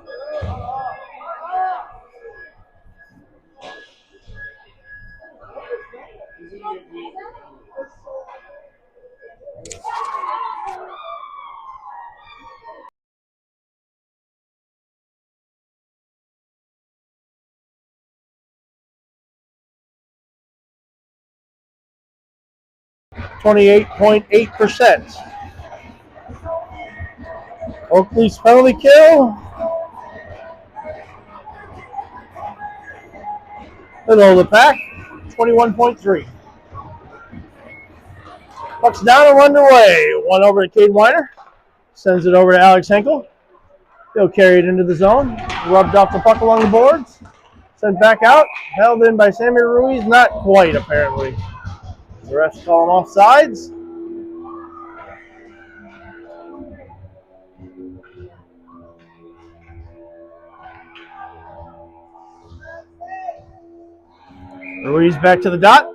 28.8%. Oakley's penalty kill. Middle of the pack, 21.3. Puck's down and underway. One over to Cade Weiner. Sends it over to Alex Henkel. He'll carry it into the zone. Rubbed off the puck along the boards. Sent back out. Held in by Sammy Ruiz. Not quite, apparently. The ref's calling off sides. Ruiz back to the dot.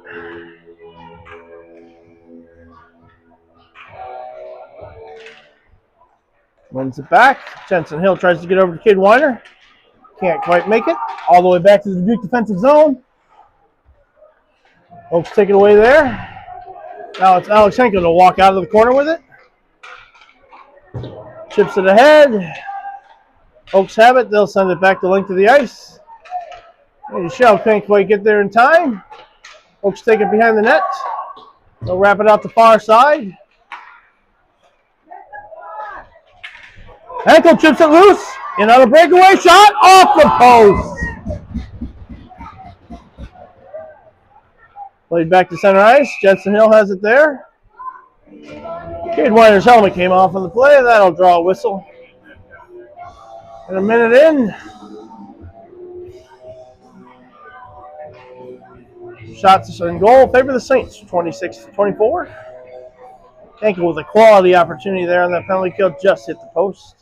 Wins it back. Jensen Hill tries to get over to Kid Weiner. Can't quite make it. All the way back to the Dubuque defensive zone. Oaks take it away there. Now it's Alex Henkel to walk out of the corner with it. Chips it ahead. Oaks have it. They'll send it back the length of the ice. Shell can't quite get there in time. Oaks take it behind the net. They'll wrap it out the far side. Henkel chips it loose. Another breakaway shot off the post. Played back to center ice. Jensen Hill has it there. Kid Weiner's helmet came off on the play. That'll draw a whistle. And a minute in. Shots in goal. Favor the Saints. 26-24. Henkel with a quality opportunity there on that penalty kill. Just hit the post.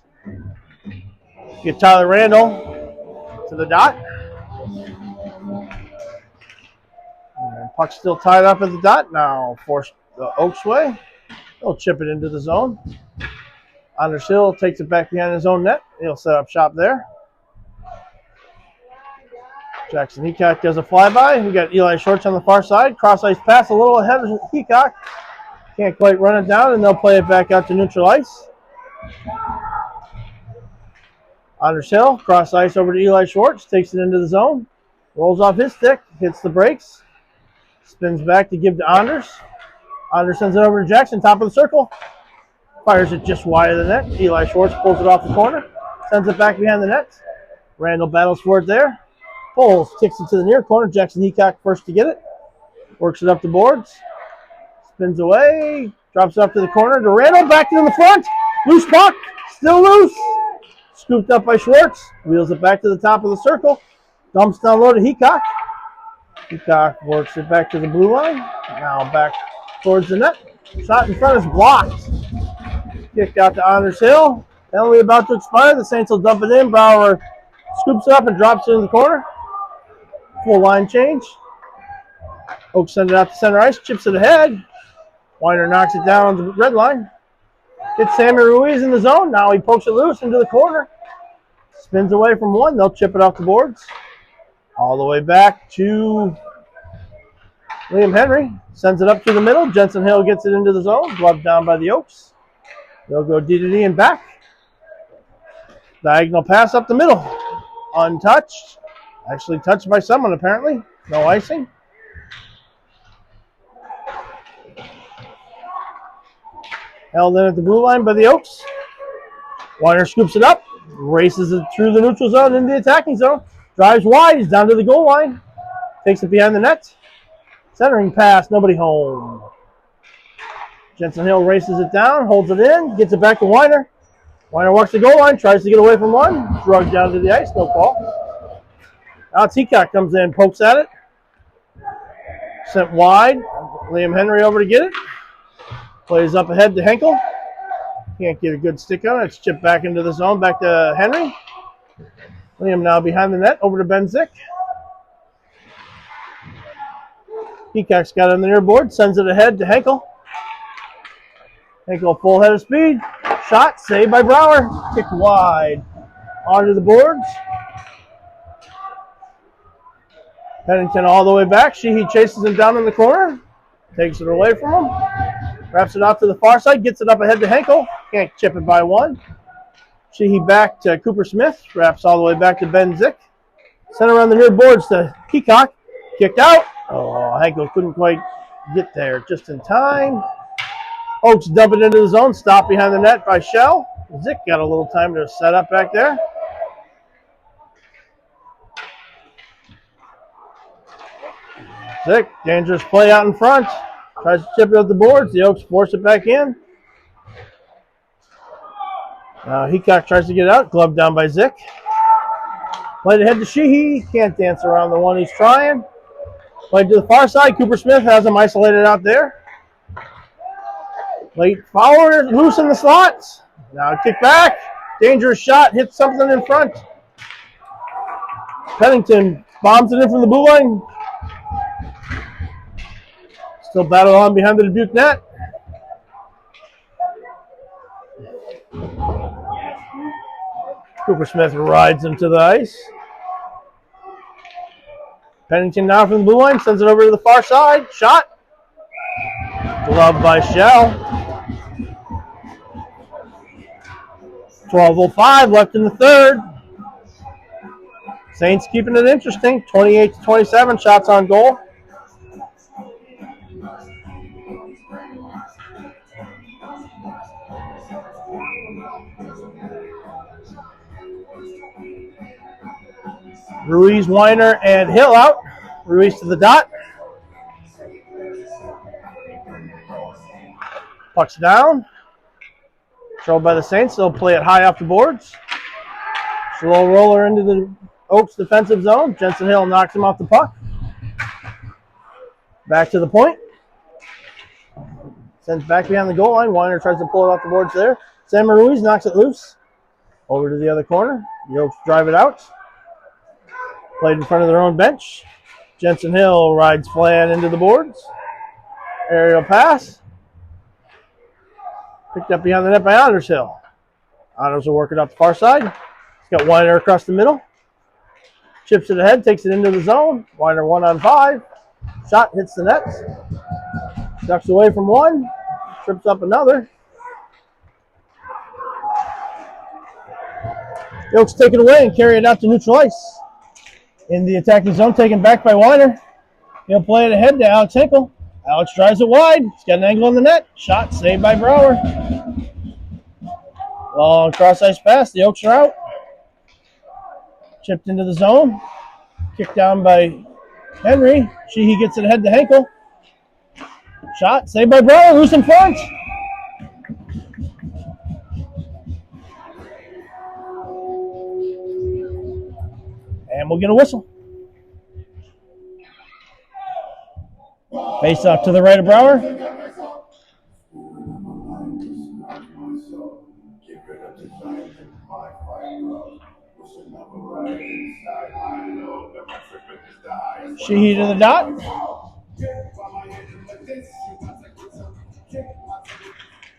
Get Tyler Randall to the dot. And puck's still tied up at the dot. Now forced the Oaks way. They'll chip it into the zone. Anders Hill takes it back behind his own net. He'll set up shop there. Jackson Heacock does a flyby. We got Eli Shorts on the far side. Cross ice pass a little ahead of Heacock. Can't quite run it down, and they'll play it back out to neutral ice. Anders Hill, cross ice over to Eli Schwartz, takes it into the zone, rolls off his stick, hits the brakes, spins back to give to Anders. Anders sends it over to Jackson, top of the circle, fires it just wide of the net. Eli Schwartz pulls it off the corner, sends it back behind the net. Randall battles for it there, pulls, kicks it to the near corner. Jackson Heacock first to get it, works it up the boards, spins away, drops it up to the corner to Randall, back in the front, loose puck, still loose. Scooped up by Schwartz, wheels it back to the top of the circle, dumps down low to Heacock. Heacock works it back to the blue line, now back towards the net. Shot in front is blocked. Kicked out to Anders Hill. Penalty about to expire. The Saints will dump it in. Bauer scoops it up and drops it in the corner. Full line change. Oaks send it out to center ice, chips it ahead. Weiner knocks it down on the red line. Hits Sammy Ruiz in the zone. Now he pokes it loose into the corner. Spins away from one. They'll chip it off the boards. All the way back to Liam Henry. Sends it up to the middle. Jensen Hill gets it into the zone. Gloved down by the Oaks. They'll go D-to-D and back. Diagonal pass up the middle. Untouched. Actually touched by someone apparently. No icing. Held in at the blue line by the Oaks. Weiner scoops it up, races it through the neutral zone into the attacking zone, drives wide, he's down to the goal line, takes it behind the net. Centering pass, nobody home. Jensen Hill races it down, holds it in, gets it back to Weiner. Weiner walks the goal line, tries to get away from one, drugged down to the ice, no call. Now Heacock comes in, pokes at it. Sent wide, Liam Henry over to get it. Plays up ahead to Henkel. Can't get a good stick on it. It's chipped back into the zone, back to Henry. Liam now behind the net, over to Ben Zick. Heacock's got it on the near board, sends it ahead to Henkel. Henkel full head of speed. Shot, saved by Brower. Kicked wide. Onto the boards. Pennington all the way back. Sheehy chases him down in the corner. Takes it away from him. Wraps it off to the far side. Gets it up ahead to Henkel. Can't chip it by one. Sheehy back to Cooper Smith. Wraps all the way back to Ben Zick. Sent around the near boards to Heacock. Kicked out. Oh, Henkel couldn't quite get there just in time. Oaks dump it into the zone. Stopped behind the net by Shell. Zick got a little time to set up back there. Zick, dangerous play out in front. Tries to chip it up the boards. The Oaks force it back in. Heacock tries to get out. Gloved down by Zick. Played ahead to Sheehy. Can't dance around the one he's trying. Played to the far side. Cooper Smith has him isolated out there. Late Fowler loose in the slots. Now kick back. Dangerous shot. Hits something in front. Pennington bombs it in from the blue line. Still battle on behind the Dubuque net. Cooper Smith rides him to the ice. Pennington now from the blue line, sends it over to the far side. Shot. Glove by Shell. 12:05 left in the third. Saints keeping it interesting. 28-27 shots on goal. Ruiz, Weiner, and Hill out. Ruiz to the dot. Puck's down. Controlled by the Saints. They'll play it high off the boards. Slow roller into the Oaks defensive zone. Jensen Hill knocks him off the puck. Back to the point. Sends back behind the goal line. Weiner tries to pull it off the boards there. Sam Ruiz knocks it loose. Over to the other corner. The Oaks drive it out. Played in front of their own bench. Jensen Hill rides flan into the boards. Aerial pass. Picked up behind the net by Anders Hill. Anders will work it up the far side. He's got Weiner across the middle. Chips it ahead, takes it into the zone. Weiner 1-on-5. Shot hits the net. Ducks away from one. Trips up another. The Oaks take it away and carry it out to neutral ice. In the attacking zone, taken back by Weiner. He'll play it ahead to Alex Hinkle. Alex drives it wide. He's got an angle on the net. Shot saved by Brower. Long cross-ice pass. The Oaks are out. Chipped into the zone. Kicked down by Henry. Sheehy gets it ahead to Hinkle. Shot saved by Brower. Loose in front. And we'll get a whistle. Face off to the right of Brower. Sheehy to the dot.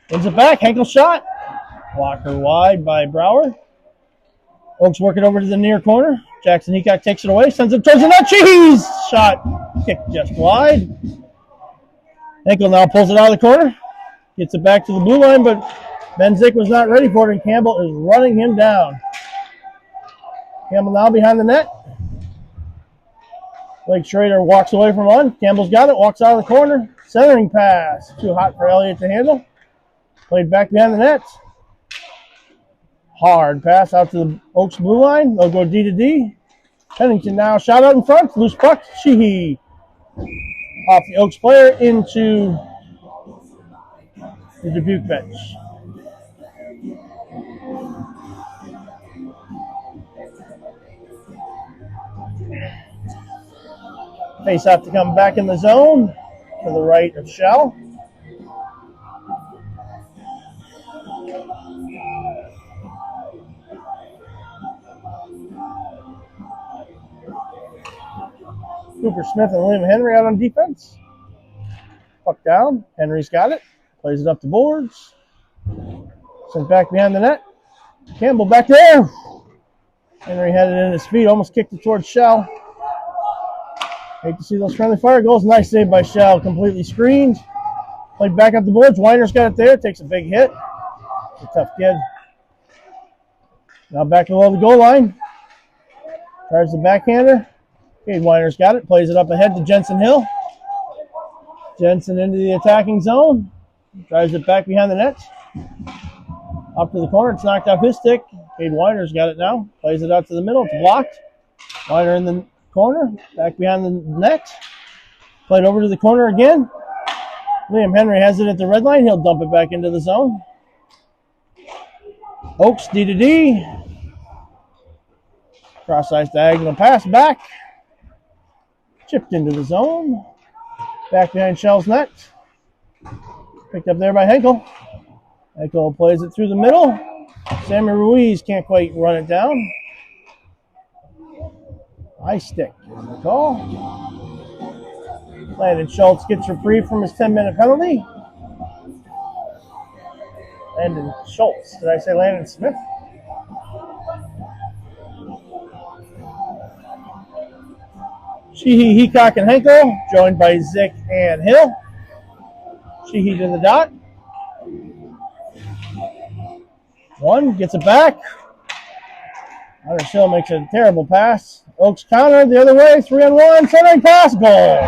Wins it back. Henkel shot. Blocker wide by Brower. Oaks work it over to the near corner. Jackson Heacock takes it away. Sends it towards the net. Sheehy's shot. Kicked just wide. Henkel now pulls it out of the corner. Gets it back to the blue line, but Ben Zick was not ready for it, and Campbell is running him down. Campbell now behind the net. Blake Schrader walks away from one. Campbell's got it, walks out of the corner. Centering pass. Too hot for Elliott to handle. Played back behind the net. Hard pass out to the Oaks blue line. They'll go D to D. Pennington now shot out in front. Loose puck. Sheehy off the Oaks player into the Dubuque bench. Face off to come back in the zone to the right of Shell. Cooper Smith and William Henry out on defense. Puck down. Henry's got it. Plays it up the boards. Sent back behind the net. Campbell back there. Henry had it in his feet. Almost kicked it towards Shell. Hate to see those friendly fire goals. Nice save by Shell. Completely screened. Played back up the boards. Weiner's got it there. Takes a big hit. It's a tough kid. Now back below the goal line. Tries the backhander. Cade Weiner's got it. Plays it up ahead to Jensen Hill. Jensen into the attacking zone. Drives it back behind the net. Up to the corner. It's knocked off his stick. Cade Weiner's got it now. Plays it out to the middle. It's blocked. Weiner in the corner. Back behind the net. Played over to the corner again. Liam Henry has it at the red line. He'll dump it back into the zone. Oaks D to D. Cross ice diagonal pass back. Chipped into the zone. Back behind Shell's net. Picked up there by Henkel. Henkel plays it through the middle. Sammy Ruiz can't quite run it down. Ice stick is the call. Landon Schultz gets reprieved from his 10-minute penalty. Landon Schultz. Did I say Landon Smith? Sheehy, Heacock, and Henkel, joined by Zick and Hill. Sheehy to the dot. One, gets it back. Hunter Hill makes a terrible pass. Oaks counter the other way, 3-on-1, centering pass, goal.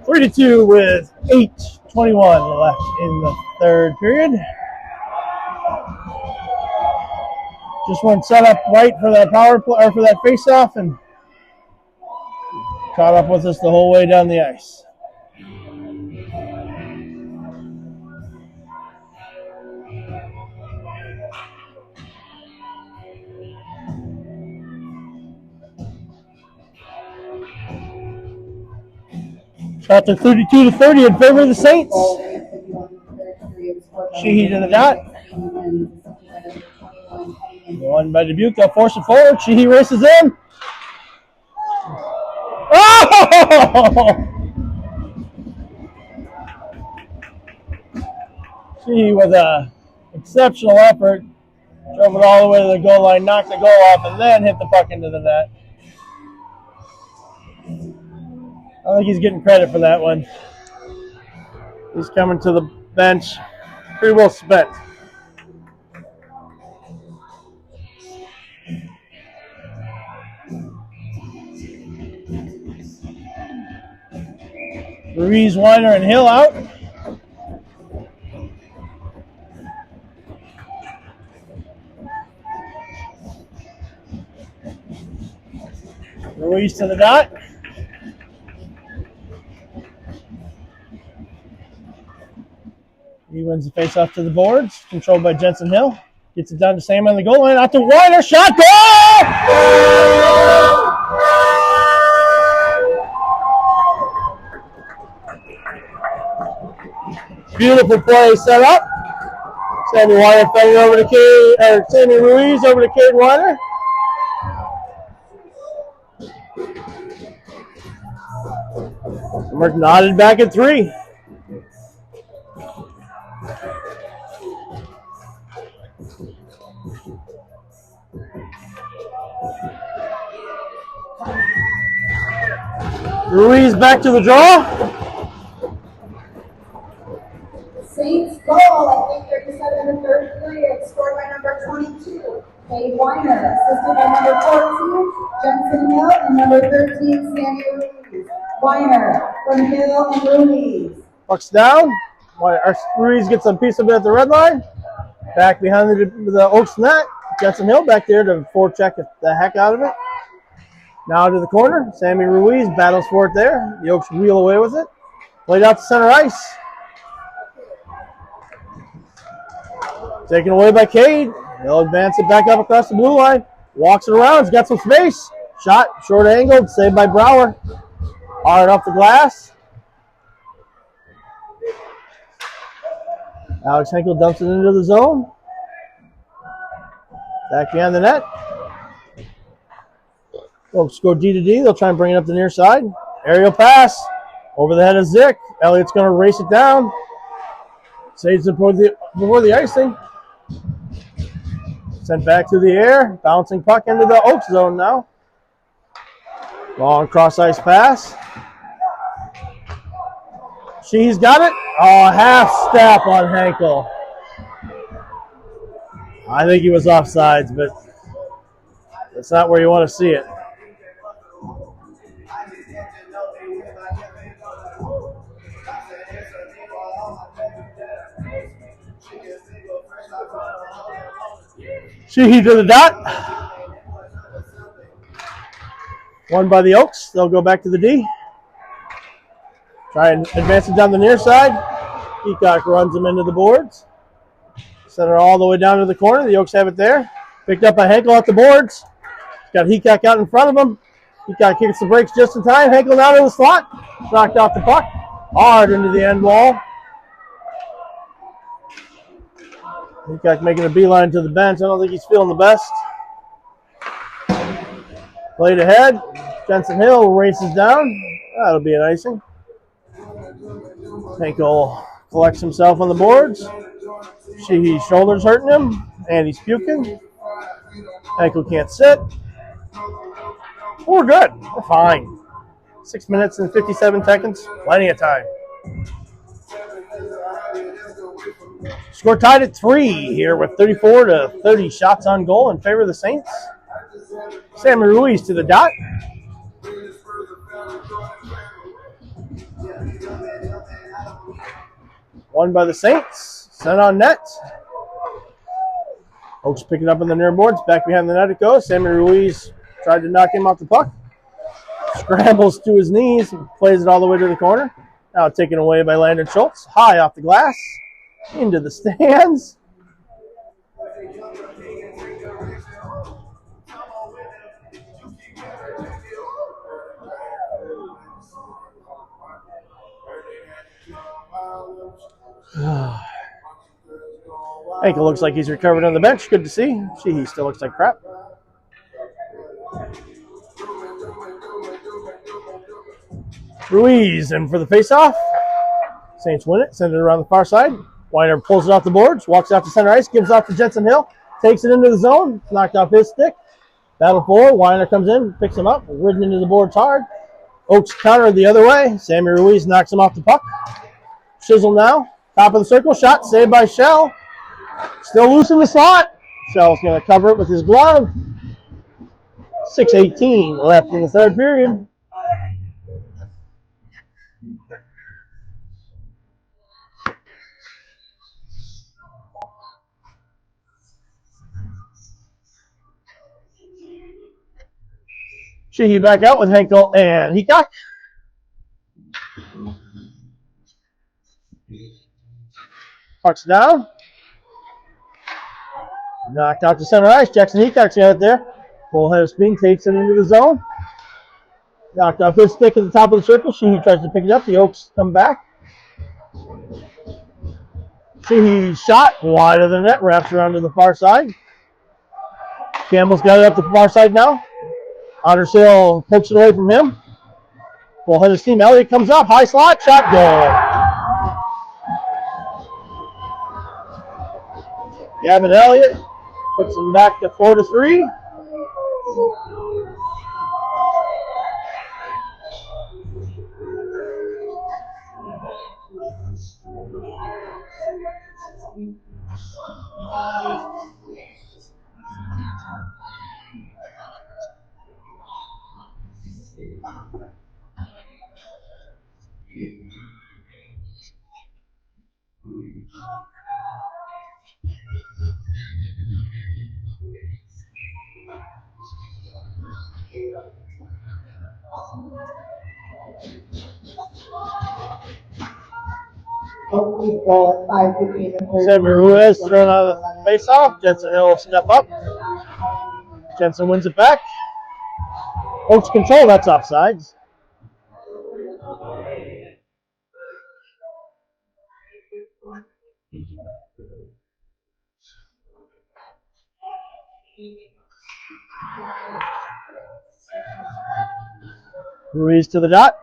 Three to 2 with 8:21 left in the third period. Just one set up right for that power play or for that face-off, and caught up with us the whole way down the ice. Shot to 32-30 in favor of the Saints. Sheehy to the dot. One by Dubuque. They'll force it forward. Sheehy races in. Oh! Sheehy with an exceptional effort. Drove it all the way to the goal line, knocked the goal off, and then hit the puck into the net. I think he's getting credit for that one. He's coming to the bench pretty well spent. Ruiz, Weiner, and Hill out. Ruiz to the dot. He wins the face-off to the boards, controlled by Jensen Hill. Gets it down to Sam on the goal line. Out to Weiner, shot, goal! Beautiful play set up. Sammy Weiner fending over to Sammy Ruiz over to Cade Weiner. And we're knotted back at 3. Ruiz back to the draw. Saints goal at 8:37 in the third period, scored by number 22, Cade Weiner, assisted by number 14, Jensen Hill, and number 13, Sammy Ruiz. Weiner from Hill and Ruiz. Puck's down. Ruiz gets a piece of it at the red line. Back behind the Oaks net. Jensen Hill back there to forecheck the heck out of it. Now to the corner. Sammy Ruiz battles for it there. The Oaks wheel away with it. Played out to center ice. Taken away by Cade. He'll advance it back up across the blue line. Walks it around. He's got some space. Shot short angled. Saved by Brower. Hard off the glass. Alex Henkel dumps it into the zone. Back behind the net. They'll score D to D. They'll try and bring it up the near side. Aerial pass. Over the head of Zick. Elliott's going to race it down. Saves it before the icing. Sent back through the air. Bouncing puck into the Oaks zone now. Long cross ice pass. She's got it. Oh, half step on Henkel. I think he was offsides, but that's not where you want to see it. Sheehy to the dot. One by the Oaks. They'll go back to the D. Try and advance it down the near side. Peacock runs him into the boards. Send it all the way down to the corner. The Oaks have it there. Picked up by Henkel at the boards. Got Peacock out in front of him. Peacock kicks the brakes just in time. Henkel down to the slot. Knocked off the puck. Hard into the end wall. Peacock making a beeline to the bench. I don't think he's feeling the best. Played ahead. Jensen Hill races down. That'll be an icing. Henkel collects himself on the boards. Sheehy's shoulder's hurting him, and he's puking. Henkel can't sit. We're good. We're fine. 6 minutes and 57 seconds. Plenty of time. Score tied at 3 here with 34 to 30 shots on goal in favor of the Saints. Sammy Ruiz to the dot. Won by the Saints. Sent on net. Oaks pick it up on the near boards. Back behind the net it goes. Sammy Ruiz tried to knock him off the puck. Scrambles to his knees. Plays it all the way to the corner. Now taken away by Landon Schultz. High off the glass. Into the stands. Henkel looks like he's recovered on the bench. Good to see. He still looks like crap. Ruiz in for the faceoff. Saints win it. Send it around the far side. Weiner pulls it off the boards. Walks out to center ice. Gives off to Jensen Hill. Takes it into the zone. Knocked off his stick. Battle forward. Weiner comes in. Picks him up. Ridden into the boards hard. Oaks counter the other way. Sammy Ruiz knocks him off the puck. Chisel now. Top of the circle. Shot saved by Shell. Still loose in the slot. Shell's going to cover it with his glove. 6:18 left in the third period. Sheehy back out with Henkel and Peacock. Puck's down. Knocked out to center ice. Jackson Heacock's got it there. Full head of speed, takes it into the zone. Knocked off his stick at the top of the circle. Sheehy tries to pick it up. The Oaks come back. Sheehy shot wide of the net. Wraps around to the far side. Campbell's got it up the far side now. Ottershill pokes it away from him. Full head of steam. Elliott comes up. High slot. Shot goal. Gavin Elliott puts him back to 4-3. Sammy Ruiz thrown out of the face-off. Jensen Hill will step up. Jensen wins it back. Oaks control. That's offsides. Ruiz to the dot.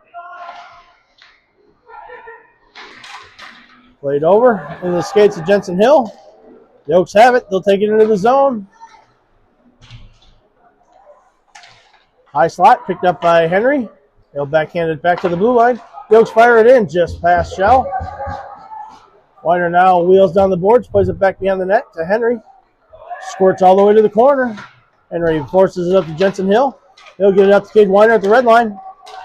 Played over into the skates of Jensen Hill. The Oaks have it. They'll take it into the zone. High slot picked up by Henry. They'll backhand it back to the blue line. The Oaks fire it in just past Shell. Weiner now wheels down the boards, plays it back behind the net to Henry. Squirts all the way to the corner. Henry forces it up to Jensen Hill. He'll get it up to Cade Weiner at the red line.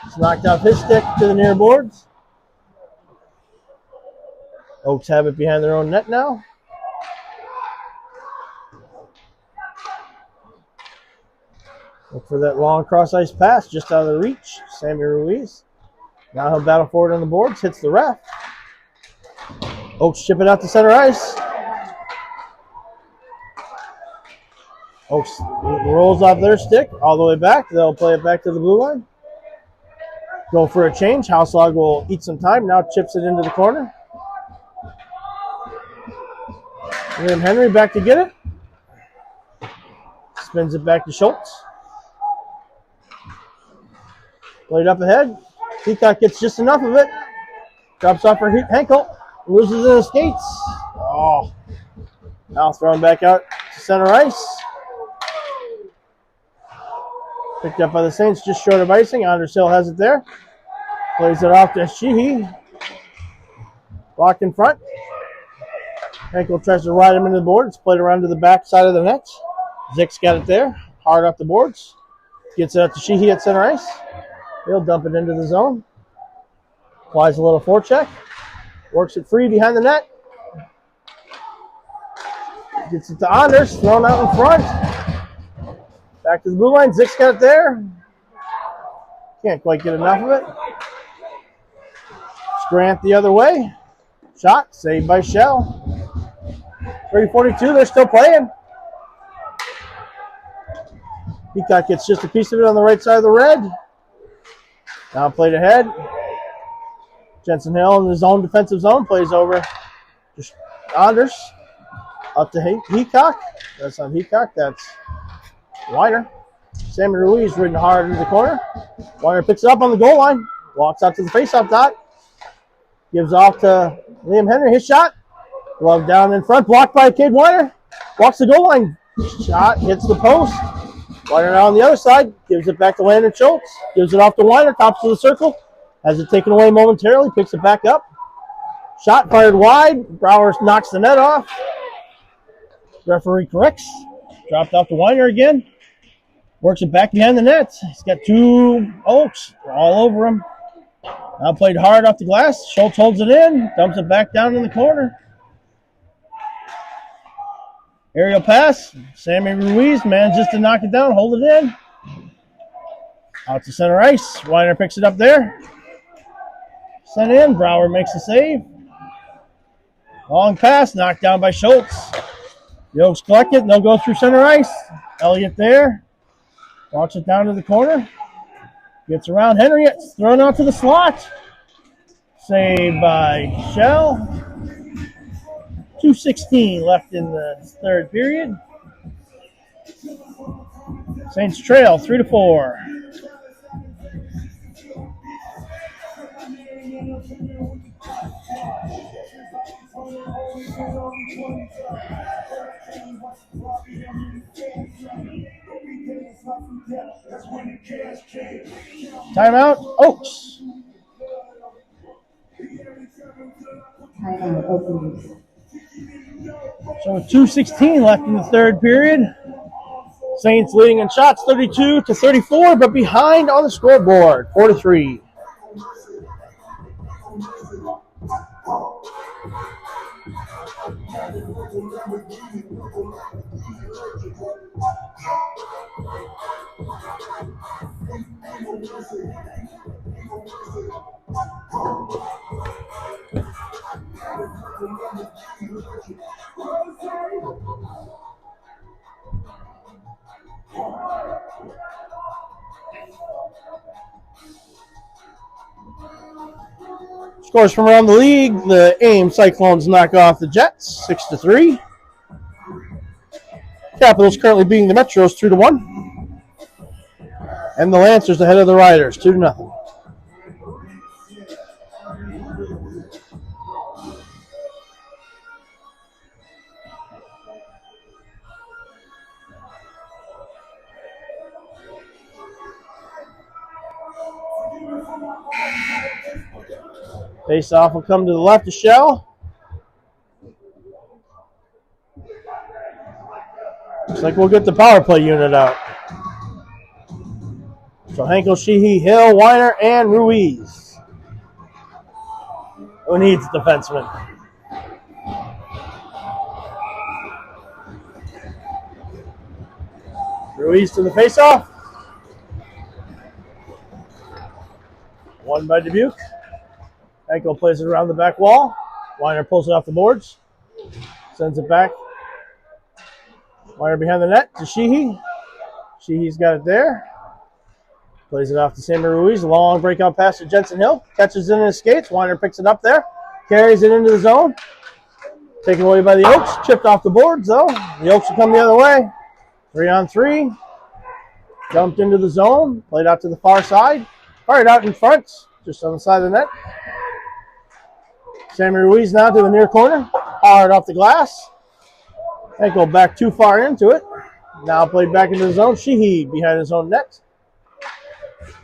It's knocked off his stick to the near boards. Oaks have it behind their own net now. Look for that long cross-ice pass just out of the reach. Sammy Ruiz. Now he'll battle forward on the boards. Hits the ref. Oaks chip it out to center ice. Oaks rolls off their stick all the way back. They'll play it back to the blue line. Go for a change. Houselog will eat some time. Now chips it into the corner. William Henry back to get it. Spins it back to Schultz. Played up ahead. Peacock gets just enough of it. Drops off for Henkel. Loses in his skates. Oh. Now thrown back out to center ice. Picked up by the Saints just short of icing. Anders Hill has it there. Plays it off to Sheehy. Blocked in front. Henkel tries to ride him into the board. It's played around to the back side of the net. Zick's got it there. Hard off the boards. Gets it up to Sheehy at center ice. He'll dump it into the zone. Applies a little forecheck. Works it free behind the net. Gets it to Anders. Thrown out in front. Back to the blue line. Zick's got it there. Can't quite get enough of it. Grant the other way. Shot. Saved by Shell. 3:42. They're still playing. Peacock gets just a piece of it on the right side of the red. Now played ahead. Jensen Hill in his own defensive zone plays over. Just Anders up to Heacock. That's not Heacock. That's Weiner. Sammy Ruiz ridden hard into the corner. Weiner picks it up on the goal line. Walks out to the faceoff dot. Gives off to Liam Henry. His shot. Glove down in front. Blocked by Cade Weiner. Walks the goal line. Shot hits the post. Weiner now on the other side. Gives it back to Landon Schultz. Gives it off to Weiner. Tops of the circle. Has it taken away momentarily. Picks it back up. Shot fired wide. Brower knocks the net off. Referee corrects. Dropped off to Weiner again. Works it back behind the net. He's got two Oaks all over him. Now played hard off the glass. Schultz holds it in. Dumps it back down in the corner. Aerial pass. Sammy Ruiz manages to knock it down. Hold it in. Out to center ice. Weiner picks it up there. Sent in. Brower makes the save. Long pass. Knocked down by Schultz. The Oaks collect it, and they'll go through center ice. Elliott there. Walks it down to the corner. Gets around Henry. It's thrown out to the slot. Saved by Shell. 2:16 left in the third period. Saints trail 3-4. Timeout, Oaks. Timeout, Oaks. So 2:16 left in the third period. Saints leading in shots 32-34, but behind on the scoreboard 4-3. Scores from around the league. The Ames Cyclones knock off the Jets 6-3. Capitals currently beating the Metros 2-1. And the Lancers ahead of the Riders 2-0. Face off will come to the left of Shell. Looks like we'll get the power play unit out. So Henkel, Sheehy, Hill, Weiner, and Ruiz. Who needs defensemen? Ruiz to the faceoff. One by Dubuque. Henkel plays it around the back wall. Weiner pulls it off the boards. Sends it back. Weiner behind the net to Sheehy. Sheehy's got it there. Plays it off to Sammy Ruiz. Long breakout pass to Jensen Hill. Catches it in his skates. Weiner picks it up there. Carries it into the zone. Taken away by the Oaks. Chipped off the boards, though. The Oaks will come the other way. 3-on-3. Dumped into the zone. Played out to the far side. Fired out in front. Just on the side of the net. Sammy Ruiz now to the near corner. Hard off the glass. Ankle back too far into it. Now played back into the zone. Sheehy behind his own net.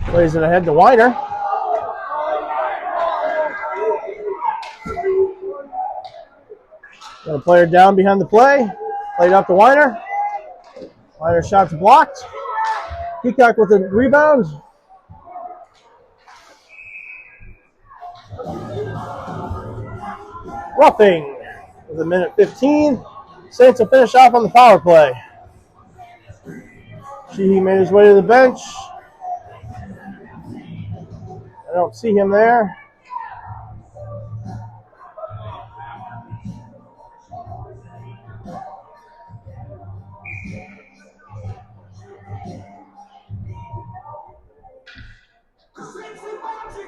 Plays it ahead to Weiner. Got a player down behind the play. Played out to Weiner. Weiner shot's blocked. Peacock with a rebound. Roughing with a minute 15. Saints will finish off on the power play. Sheehy made his way to the bench. I don't see him there.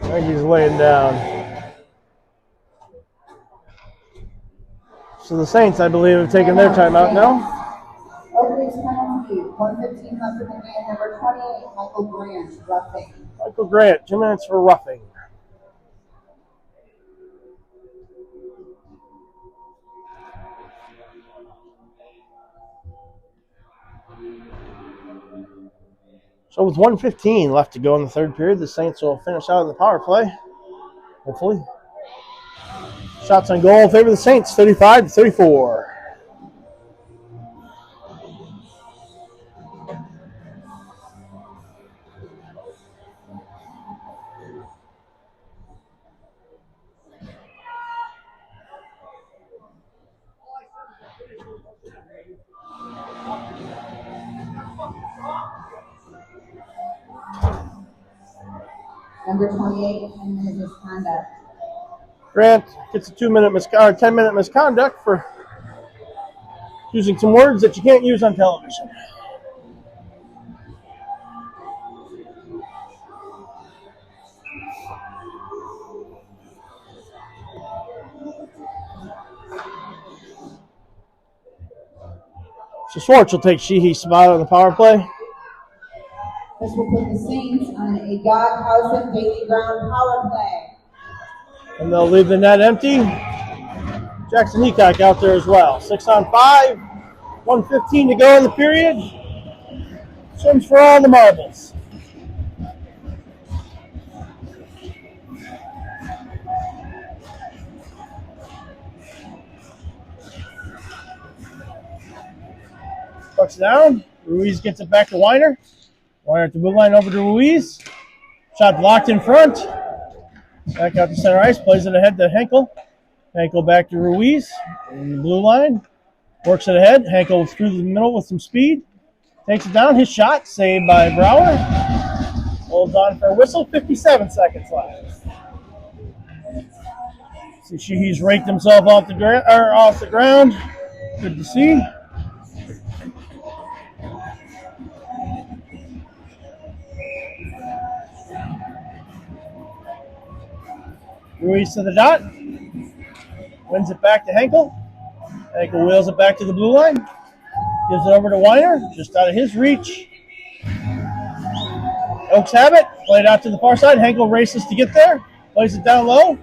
I think he's laying down. So the Saints, I believe, have taken their timeout now. Oakley's penalty, 1:15 left in the game. Number 28, Michael Grant, roughing. Michael Grant, 2 minutes for roughing. So with 1:15 left to go in the third period, the Saints will finish out in the power play, hopefully. Shots on goal in favor of the Saints, 35-34. Number 28, 10-minute misconduct. Grant gets a 10-minute misconduct for using some words that you can't use on television. So Schwartz will take Sheehy's spot on the power play. This will put the Saints on a Godhausen Bailey Brown power play. And they'll leave the net empty. Jackson Heacock out there as well. 6-on-5. 1:15 to go in the period. Swims for all the marbles. Pucks down. Ruiz gets it back to Weiner. Weiner at the blue line over to Ruiz. Shot blocked in front. Back out to center ice. Plays it ahead to Henkel. Henkel back to Ruiz. In the blue line. Works it ahead. Henkel through the middle with some speed. Takes it down. His shot saved by Brower. Holds on for a whistle. 57 seconds left. See, he's raked himself off the ground. Good to see. Ruiz to the dot. Wins it back to Henkel. Henkel wheels it back to the blue line. Gives it over to Weiner. Just out of his reach. Oaks have it. Played out to the far side. Henkel races to get there. Plays it down low.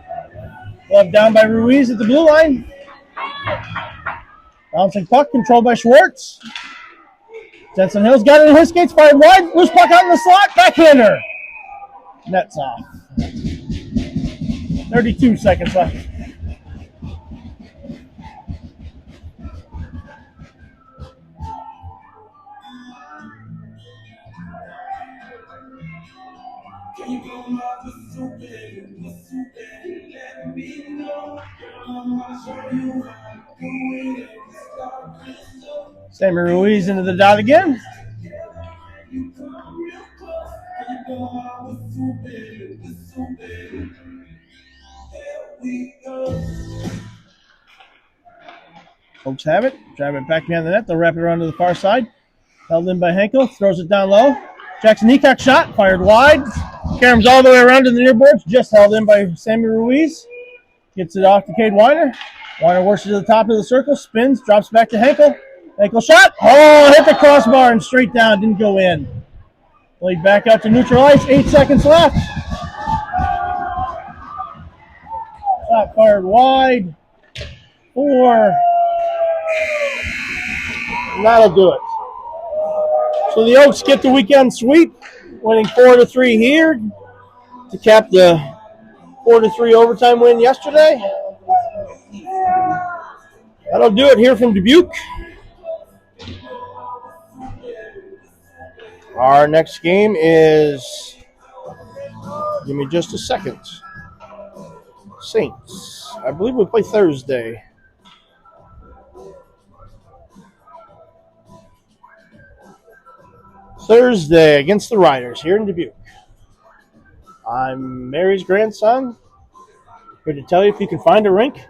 Glove down by Ruiz at the blue line. Bouncing puck controlled by Schwartz. Jensen Hill's got it in his skates. Fired wide. Loose puck out in the slot. Backhander. Nets off. 32 seconds left. Sammy Ruiz into the dot again. Oaks have it. Drive it back behind the net. They'll wrap it around to the far side. Held in by Henkel. Throws it down low. Jackson Eacock shot. Fired wide. Caroms all the way around to the near boards. Just held in by Sammy Ruiz. Gets it off to Cade Weiner. Weiner works it to the top of the circle. Spins. Drops back to Henkel. Henkel shot. Oh, hit the crossbar and straight down. Didn't go in. Played back out to neutral ice. 8 seconds left. Shot fired wide. 4. And that'll do it. So the Oaks get the weekend sweep, winning 4-3 here to cap the 4-3 overtime win yesterday. That'll do it here from Dubuque. Our next game is, give me just a second, Saints. I believe we play Thursday. Thursday against the Riders here in Dubuque. I'm Mary's grandson. Here to tell you if you can find a rink,